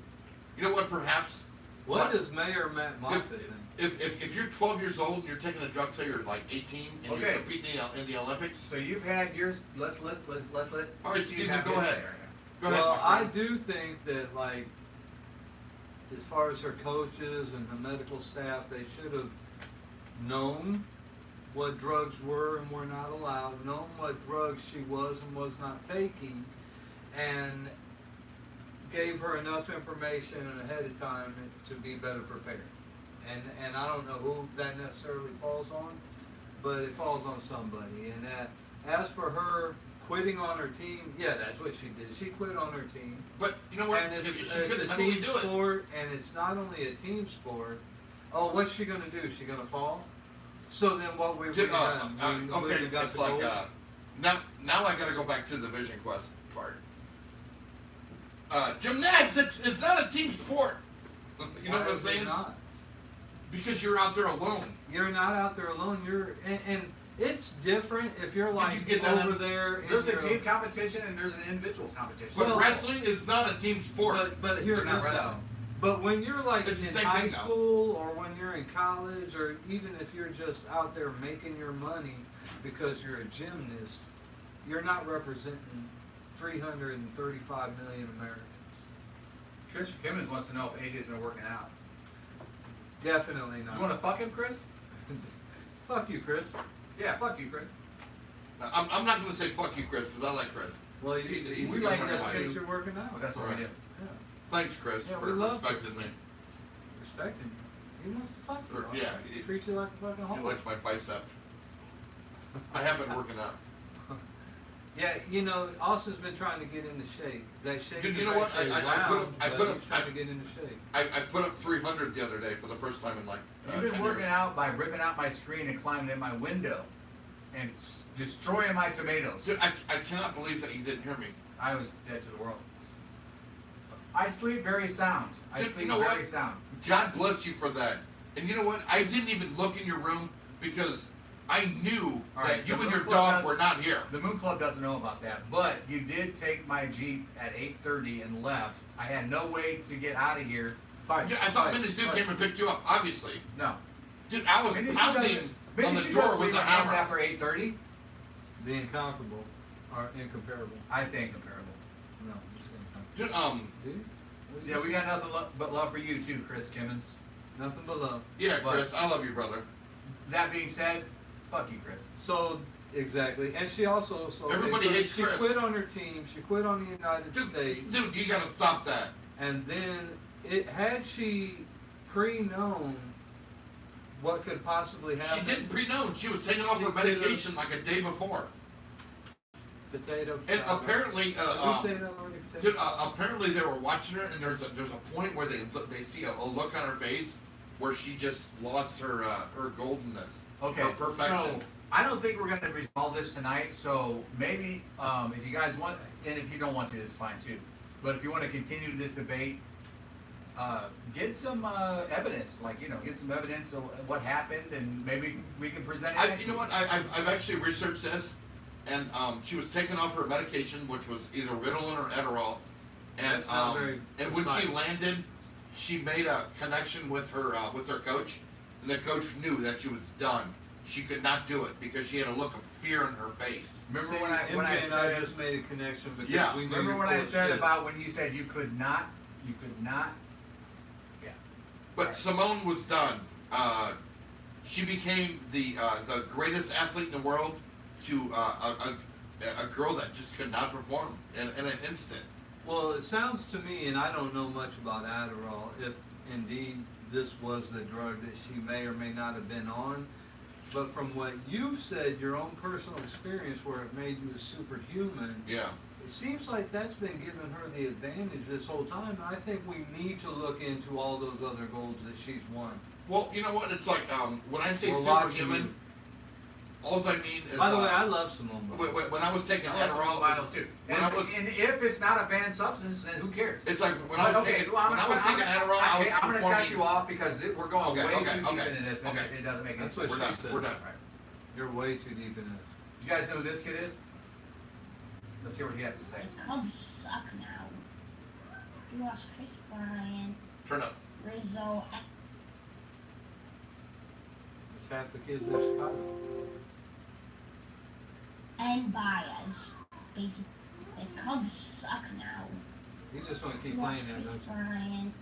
S3: You know what? Perhaps.
S2: What does Mayor Matt Moffat think?
S3: If you're 12 years old and you're taking a drug till you're like 18 and you're competing in the Olympics.
S5: So you've had yours. Let's let.
S3: All right, Steven, go ahead. Go ahead.
S2: Well, I do think that like, as far as her coaches and her medical staff, they should have known what drugs were and were not allowed, known what drugs she was and was not taking, and gave her enough information ahead of time to be better prepared. And I don't know who that necessarily falls on, but it falls on somebody. And as for her quitting on her team, yeah, that's what she did. She quit on her team.
S3: But you know what?
S2: And it's
S3: she
S2: a team sport, and it's not only a team sport. Oh, what's she gonna do? Is she gonna fall? So then what we've done?
S3: Okay, it's like now I gotta go back to the Vision Quest part. Gymnastics is not a team sport. You know what I'm saying?
S2: Not?
S3: Because you're out there alone.
S2: You're not out there alone. And it's different if you're like
S3: you get that
S2: over
S3: on-
S2: there.
S5: There's a team competition and there's an individual competition.
S3: But wrestling is not a team sport.
S2: But hear
S5: They're not
S2: this out.
S5: wrestling.
S2: But when you're like
S3: It's the
S2: in
S3: same
S2: high
S3: thing, though.
S2: school or when you're in college or even if you're just out there making your money because you're a gymnast, you're not representing 335 million Americans.
S5: Chris Kimmons wants to know if AJ's been working out.
S2: Definitely not.
S5: You want to fuck him, Chris?
S2: Fuck you, Chris.
S5: Yeah, fuck you, Chris.
S3: I'm not gonna say fuck you, Chris, because I like Chris.
S2: Well,
S3: He's
S2: we
S3: a good
S2: like
S3: friend of
S2: that
S3: mine.
S2: since you're working out.
S5: Well, that's what we do.
S2: Yeah.
S3: Thanks, Chris,
S2: Yeah,
S3: for
S2: we love
S3: respecting me.
S2: Respecting you. He wants to fuck you.
S3: Or,
S2: all.
S3: yeah,
S2: He
S3: he-
S2: treats you like a fucking
S3: He
S2: hoe.
S3: likes my biceps. I have been working out.
S2: Yeah, you know, Austin's been trying to get into shape. That shape
S3: Dude,
S2: is
S3: you know what?
S2: actually
S3: I
S2: round,
S3: put
S2: but
S3: up-
S2: he's trying to get into shape.
S3: I put up 300 the other day for the first time in like
S5: You've been
S3: 10
S5: working
S3: years.
S5: out by ripping out my screen and climbing in my window and destroying my tomatoes.
S3: Dude, I cannot believe that you didn't hear me.
S5: I was dead to the world. I sleep very sound. I
S3: Dude,
S5: sleep
S3: you know
S5: very
S3: what?
S5: sound.
S3: God bless you for that. And you know what? I didn't even look in your room because I knew
S5: All right,
S3: that you
S5: the
S3: and
S5: Moon
S3: your
S5: Club
S3: dog
S5: does-
S3: were not here.
S5: The Moon Club doesn't know about that, but you did take my Jeep at 8:30 and left. I had no way to get out of here.
S3: Dude, I thought Minnie Sue came and picked you up, obviously.
S5: No.
S3: Dude, I was
S5: Minnie Sue
S3: pounding
S5: doesn't-
S3: on
S5: Minnie
S3: the
S5: Sue
S3: door
S5: doesn't
S3: with
S5: leave
S3: a
S5: my house
S3: hammer.
S5: after 8:30.
S2: The incomparable are incomparable.
S5: I say incomparable.
S2: No, I'm just incomparable.
S3: Dude,
S2: Dude, what do you
S5: Yeah, we
S2: think?
S5: got nothing but love for you too, Chris Kimmons.
S2: Nothing but love.
S3: Yeah,
S5: But-
S3: Chris, I love you, brother.
S5: That being said, fuck you, Chris.
S2: So exactly, and she also
S3: Everybody hates
S2: she
S3: Chris.
S2: quit on her team. She quit on the United States,
S3: Dude, you gotta stop that.
S2: and then had she pre-known what could possibly happen.
S3: She didn't pre-know. She was taking off
S2: She
S3: her
S2: could've-
S3: medication like a day before.
S2: Potato.
S3: And
S2: salad.
S3: apparently,
S2: Did you say that already? Potato?
S3: dude, apparently they were watching her, and there's a point where they see a look on her face where she just lost her goldenness,
S5: Okay,
S3: her perfection.
S5: so I don't think we're going to resolve this tonight. So maybe if you guys want, and if you don't want to, it's fine too. But if you want to continue this debate, get some evidence, like get some evidence of what happened, and maybe we can present it.
S3: You know what? I've actually researched this, and she was taking off her medication, which was either Ritalin or Adderall, and
S2: That's not very
S3: and when she
S2: precise.
S3: landed, she made a connection with her coach, and the coach knew that she was done. She could not do it because she had a look of fear in her face.
S5: Remember
S2: See,
S5: when I
S2: MJ and I
S5: said,
S2: just made a connection because
S3: Yeah.
S2: we knew
S5: remember
S2: you
S5: when
S2: full
S5: I
S2: of
S5: said
S2: shit.
S5: about when you said you could not.
S3: But Simone was done. She became the greatest athlete in the world to a girl that just could not perform in an instant.
S2: Well, it sounds to me, and I don't know much about Adderall, if indeed this was the drug that she may or may not have been on. But from what you've said, your own personal experience where it made you a superhuman,
S3: Yeah.
S2: it seems like that's been giving her the advantage this whole time. And I think we need to look into all those other golds that she's won.
S3: Well, you know what? It's like when I say
S2: We're watching
S3: superhuman, all I mean is.
S2: By the way, I love Simone Biles.
S3: When I was taking
S5: I love
S3: Adderall,
S5: Biles too.
S3: when
S5: And,
S3: I was,
S5: and if it's not a banned substance, then who cares?
S3: it's like when I was taking
S5: well,
S3: when I was taking Adderall, I was
S5: I'm going to cut
S3: performing.
S5: you off because we're going
S3: Okay,
S5: way
S3: okay,
S5: too deep
S3: okay,
S5: into this, and
S3: okay.
S5: it doesn't make any
S2: That's
S5: sense.
S2: what
S3: We're
S2: she
S3: done.
S2: said.
S3: We're done.
S2: You're way too deep in this.
S5: You guys know who this kid is? Let's hear what he has to say.
S10: The Cubs suck now. We lost Chris Bryant,
S3: Turn up.
S10: Rizzo,
S2: It's half the kids in Chicago.
S10: and Baez. Basically, the Cubs suck now.
S2: You just want to
S10: We
S2: keep
S10: lost
S2: playing that,
S10: Chris
S2: don't you?
S10: Bryant,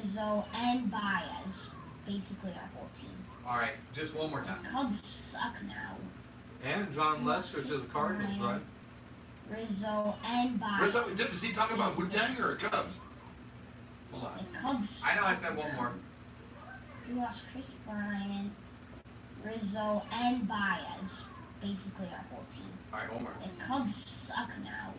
S10: Rizzo, and Baez. Basically, our whole team.
S5: All right, just one more time.
S10: The Cubs suck now.
S2: And John Lester to the Cardinals, right?
S10: Rizzo and Baez.
S3: Rizzo, is he talking about Wu-Tang or Cubs?
S5: Hold on.
S10: The Cubs.
S5: I know I
S10: suck
S5: said one
S10: now.
S5: more.
S10: We lost Chris Bryant, Rizzo, and Baez. Basically, our whole team.
S5: All right, one more.
S10: The Cubs suck now.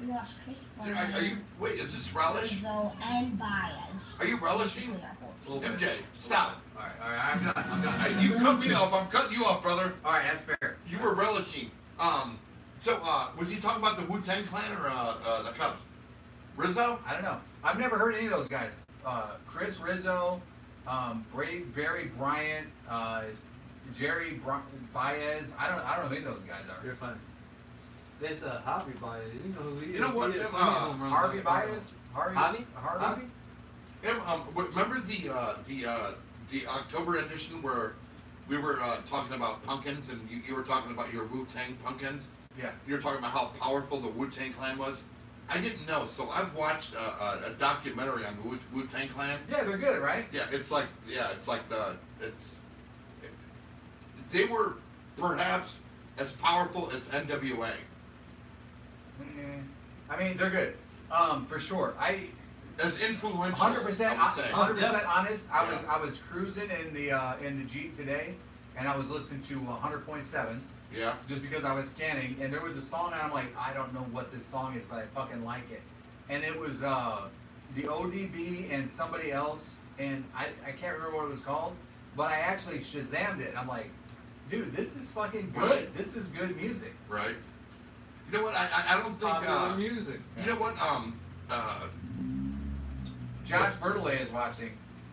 S10: We lost Chris
S3: Dude,
S10: Bryant,
S3: are you? Wait, is this relish?
S10: Rizzo, and Baez.
S3: Are you relishing?
S10: Basically, our whole team.
S3: MJ, stop.
S5: All right, I'm done. I'm done.
S3: You cut me off. I'm cutting you off, brother.
S5: All right, that's fair.
S3: You were relishing. So, was he talking about the Wu-Tang Clan or the Cubs? Rizzo?
S5: I don't know. I've never heard any of those guys. Chris Rizzo, Barry Bryant, Jerry Baez. I don't know who any of those guys are.
S2: You're funny. There's a Harvey Baez. You know who he is.
S3: You know what?
S2: He is.
S5: Harvey Baez? Harvey?
S3: Remember the October edition where we were talking about pumpkins and you were talking about your Wu-Tang pumpkins?
S5: Yeah.
S3: You were talking about how powerful the Wu-Tang Clan was. I didn't know, so I've watched a documentary on the Wu-Tang Clan.
S5: Yeah, they're good, right?
S3: Yeah, they were perhaps as powerful as NWA.
S5: I mean, they're good, for sure.
S3: As influential.
S5: 100%.
S3: I would say.
S5: 100% honest. I was cruising in the Jeep today, and I was listening to 100.7.
S3: Yeah.
S5: Just because I was scanning, and there was a song, and I'm like, I don't know what this song is, but I fucking like it. And it was the ODB and somebody else, and I can't remember what it was called, but I actually Shazammed it. I'm like, dude, this is fucking good.
S3: Right.
S5: This is good music.
S3: Right. You know what? I don't think.
S2: Popular music.
S3: You know what?
S5: Josh Bertolet is watching.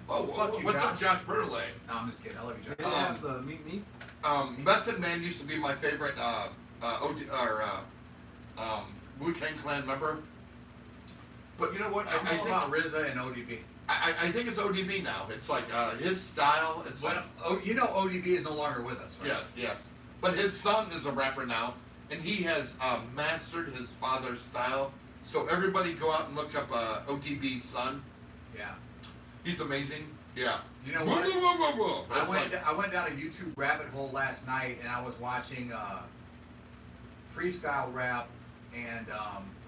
S3: Oh, what's up, Josh Bertolet?
S5: No, I'm just kidding. I love you, Josh.
S2: They have Meet Me.
S3: Method Man used to be my favorite Wu-Tang Clan member. But you know what?
S5: I think about RZA and ODB.
S3: I think it's ODB now. It's like his style. It's like
S5: you know ODB is no longer with us, right?
S3: Yes. But his son is a rapper now, and he has mastered his father's style. So everybody go out and look up ODB's son.
S5: Yeah.
S3: He's amazing. Yeah.
S5: You know what? I went down a YouTube rabbit hole last night, and I was watching freestyle rap, and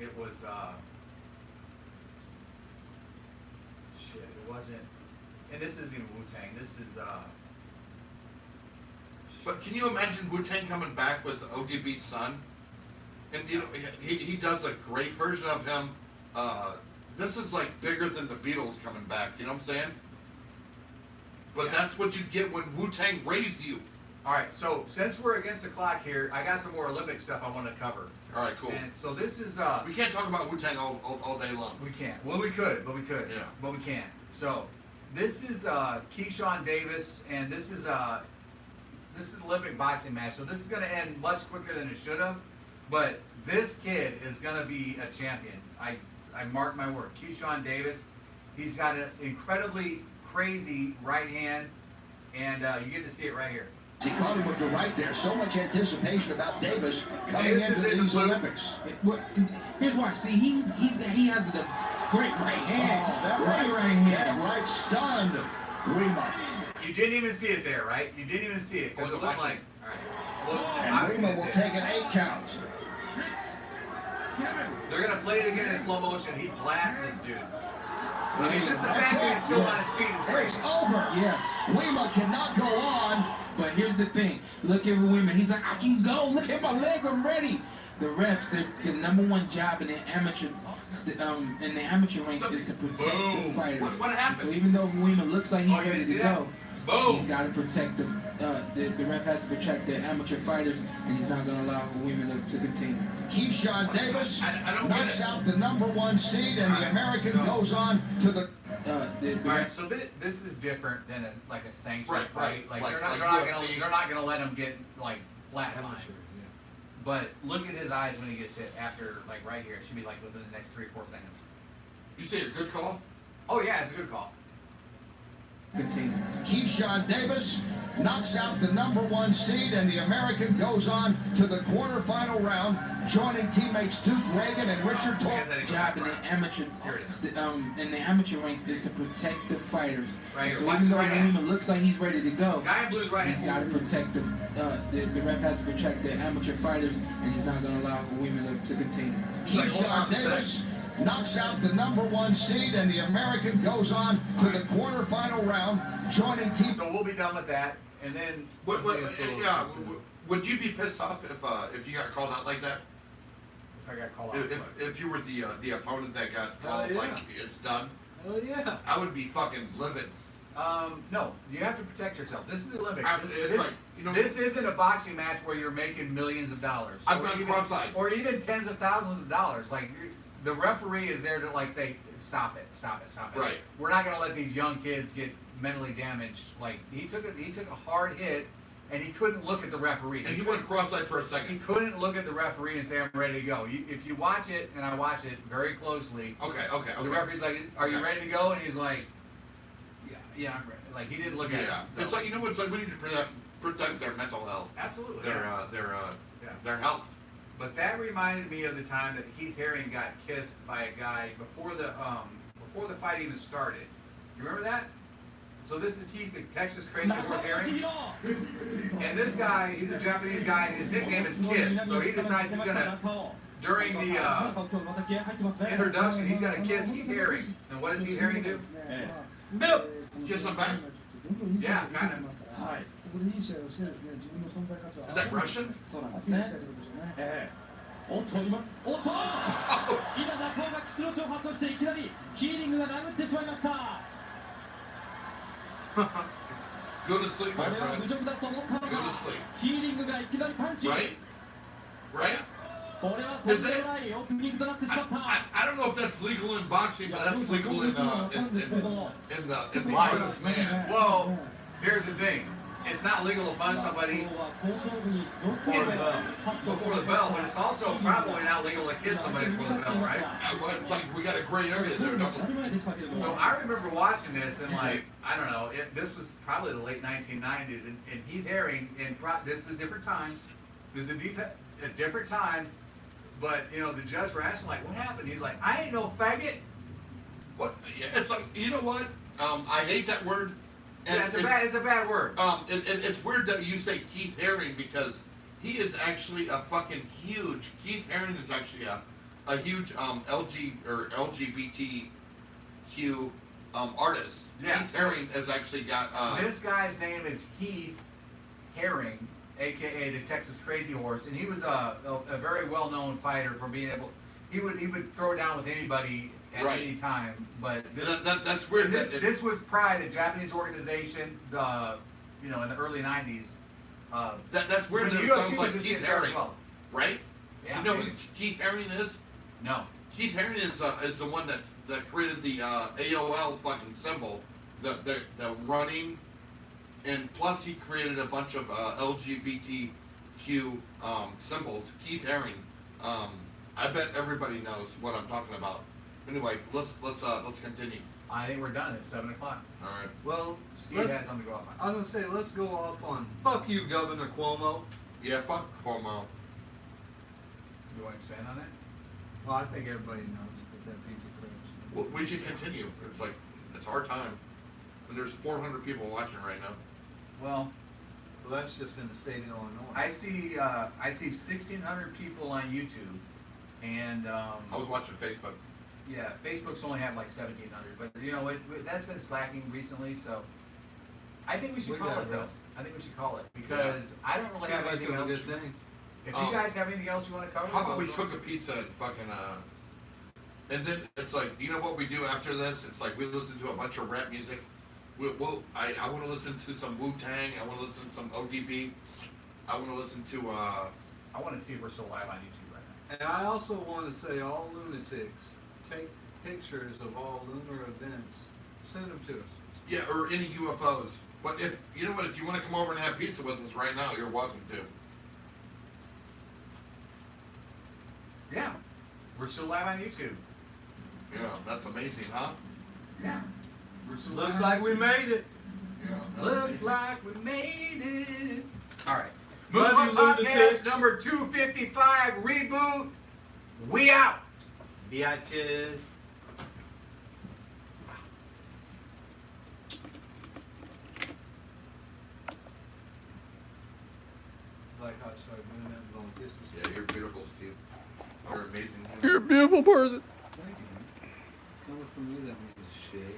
S5: it was shit. It wasn't, and this isn't even Wu-Tang. This is
S3: But can you imagine Wu-Tang coming back with ODB's son? And you know he does a great version of him. This is like bigger than the Beatles coming back. You know what I'm saying? But that's what you get when Wu-Tang raised you.
S5: All right, so since we're against the clock here, I got some more Olympic stuff I want to cover.
S3: All right, cool.
S5: And so this is
S3: we can't talk about Wu-Tang all day long.
S5: We can't. Well, we could, but we could.
S3: Yeah.
S5: But we can't. So this is Keyshawn Davis, and this is an Olympic boxing match. So this is going to end much quicker than it should have. But this kid is going to be a champion. I mark my word. Keyshawn Davis, he's got an incredibly crazy right hand, and you get to see it right here.
S19: He caught him with the right there. So much anticipation about Davis coming into these Olympics.
S18: Here's why. See, he has a great right hand.
S19: That right hand. Right stunned. Rima.
S5: You didn't even see it there, right? You didn't even see it because it looked like. All right.
S19: And Rima will take an 8 count.
S18: 6, 7.
S5: They're gonna play it again in slow motion. He blasts this dude. I mean, just the fact that he's still on his feet is crazy.
S19: It's over.
S18: Yeah.
S19: Rima cannot go on.
S18: But here's the thing. Look at Women. He's like, I can go. Look at my legs. I'm ready. The refs, their number one job in the amateur ranks is to protect the fighters.
S3: What happened?
S18: So even though Weeman looks like he's ready to go,
S5: Boom.
S18: he's got to protect the ref has to protect the amateur fighters, and he's not going to allow Weeman to continue.
S19: Keyshawn Davis
S3: I don't
S19: knocks out the number 1 seed, and the American goes on to the.
S5: All right, so this is different than a sanctioned
S3: Right.
S5: fight. Like,
S3: Like
S5: they're not gonna let him get like flatlined. But look at his eyes when he gets hit after, like right here. It should be like within the next 3 or 4 seconds.
S3: You say a good call?
S5: Oh yeah, it's a good call.
S18: Continue.
S19: Keyshawn Davis knocks out the number 1 seed, and the American goes on to the quarterfinal round, joining teammates Duke Reagan and Richard Torres.
S18: Job in the amateur ranks is to protect the fighters.
S5: Right here.
S18: So
S5: Watch
S18: even
S5: the
S18: though
S5: right hand.
S18: Weeman looks like he's ready to go,
S5: Guy in blue's right
S18: he's got
S5: hand.
S18: to protect the ref has to protect the amateur fighters, and he's not going to allow Weeman to continue.
S19: Keyshawn Davis knocks out the number 1 seed, and the American goes on to the quarterfinal round, joining team.
S5: So we'll be done with that, and then.
S3: Would you be pissed off if you got called out like that?
S5: If I got called out.
S3: If you were the opponent that got called like it's done?
S2: Hell yeah.
S3: I would be fucking livid.
S5: No, you have to protect yourself. This is the Olympics.
S3: It's
S5: This isn't a boxing match where you're making millions of dollars.
S3: I've gone cross-eyed.
S5: Or even tens of thousands of dollars. Like, the referee is there to, like, say, stop it.
S3: Right.
S5: We're not going to let these young kids get mentally damaged. Like, he took a hard hit, and he couldn't look at the referee.
S3: And he went cross-eyed for a second.
S5: He couldn't look at the referee and say, I'm ready to go. If you watch it, and I watch it very closely,
S3: Okay.
S5: the referee's like, are you ready to go? And he's like, yeah, I'm ready. Like, he didn't look at it. So.
S3: It's like, you know what, it's like we need to protect their mental health.
S5: Absolutely.
S3: Their health.
S5: But that reminded me of the time that Keith Haring got kissed by a guy before the fight even started. You remember that? So this is Heath, the Texas Crazy Horse Haring. And this guy, he's a Japanese guy, and his nickname is Kiss. So he decides he's gonna, during the introduction, he's gonna kiss Keith Haring. And what does Keith Haring do?
S3: Kiss him back?
S5: Yeah, kind of.
S3: Is that Russian?
S14: おっと今中尾がキスロチを発動していきなりヒーリングが殴ってしまいました
S3: Go to sleep, my
S14: これは
S3: friend.
S14: 侮辱だと思ったの
S3: Go to
S14: か
S3: sleep.
S14: ヒーリングがいきなりパンチ
S3: Right?
S14: これはとんでもないオープニングとなってしまった
S3: I don't know if that's legal in boxing, but that's legal in the art of man.
S5: Well, here's the thing. It's not legal to punch somebody before the bell, but it's also probably not legal to kiss somebody before the bell, right?
S3: It's like we got a gray area there, don't we?
S5: So I remember watching this and, like, I don't know, this was probably the late 1990s, and Heath Haring, and this is a different time. This is a different time, but, you know, the judge were asking, like, what happened? He's like, I ain't no faggot.
S3: What? It's like, you know what? I hate that word.
S5: Yeah, it's a bad word.
S3: It's weird that you say Keith Haring because he is actually a fucking huge. Keith Haring is actually a huge LGBTQ artist.
S5: Yeah.
S3: Keith Haring has actually got.
S5: This guy's name is Heath Haring, aka the Texas Crazy Horse, and he was a very well-known fighter for being able. He would throw down with anybody at any time, but
S3: that's weird.
S5: This was Pride, a Japanese organization, you know, in the early '90s.
S3: That's weird. That it sounds like Keith Haring, right?
S5: Yeah,
S3: you know who Keith Haring is?
S5: No.
S3: Keith Haring is the one that created the AOL fucking symbol, the running, and plus he created a bunch of LGBTQ symbols. Keith Haring. I bet everybody knows what I'm talking about. Anyway, let's continue.
S5: I think we're done. It's 7 o'clock.
S3: All right.
S2: Well,
S5: Steve has something to go off on.
S2: I was gonna say, let's go off on fuck you, Governor Cuomo.
S3: Yeah, fuck Cuomo.
S5: You want to expand on that?
S2: Well, I think everybody knows that piece of crap.
S3: Well, we should continue. It's like it's our time, and there's 400 people watching right now.
S5: Well,
S2: that's just in the state of Illinois.
S5: I see 1,600 people on YouTube, and
S3: I was watching Facebook.
S5: Yeah, Facebook's only have like 1,700, but you know that's been slacking recently. So I think we should call it though. I think we should call it because I don't really have anything else. If you guys have anything else you want to cover,
S3: how about we cook a pizza and fucking and then it's like, you know what we do after this? It's like we listen to a bunch of rap music. I want to listen to some Wu-Tang. I want to listen to some ODB. I want to listen to
S5: I want to see if we're still live on YouTube right now.
S2: And I also want to say, all lunatics, take pictures of all lunar events. Send them to us.
S3: Yeah, or any UFOs. But if you know what, if you want to come over and have pizza with us right now, you're welcome to.
S5: Yeah, we're still live on YouTube.
S3: Yeah, that's amazing, huh?
S5: Yeah.
S2: Looks like we made it.
S3: Yeah.
S5: Looks like we made it. All right.
S2: Love
S5: Move
S2: you,
S5: on, podcast
S2: lunatics.
S5: number 255, reboot. We out.
S2: Biatches. Like how I started doing that long distance.
S3: Yeah, you're beautiful, Steve. You're amazing.
S2: You're a beautiful person. Thank you, man. Coming from you, that means shit.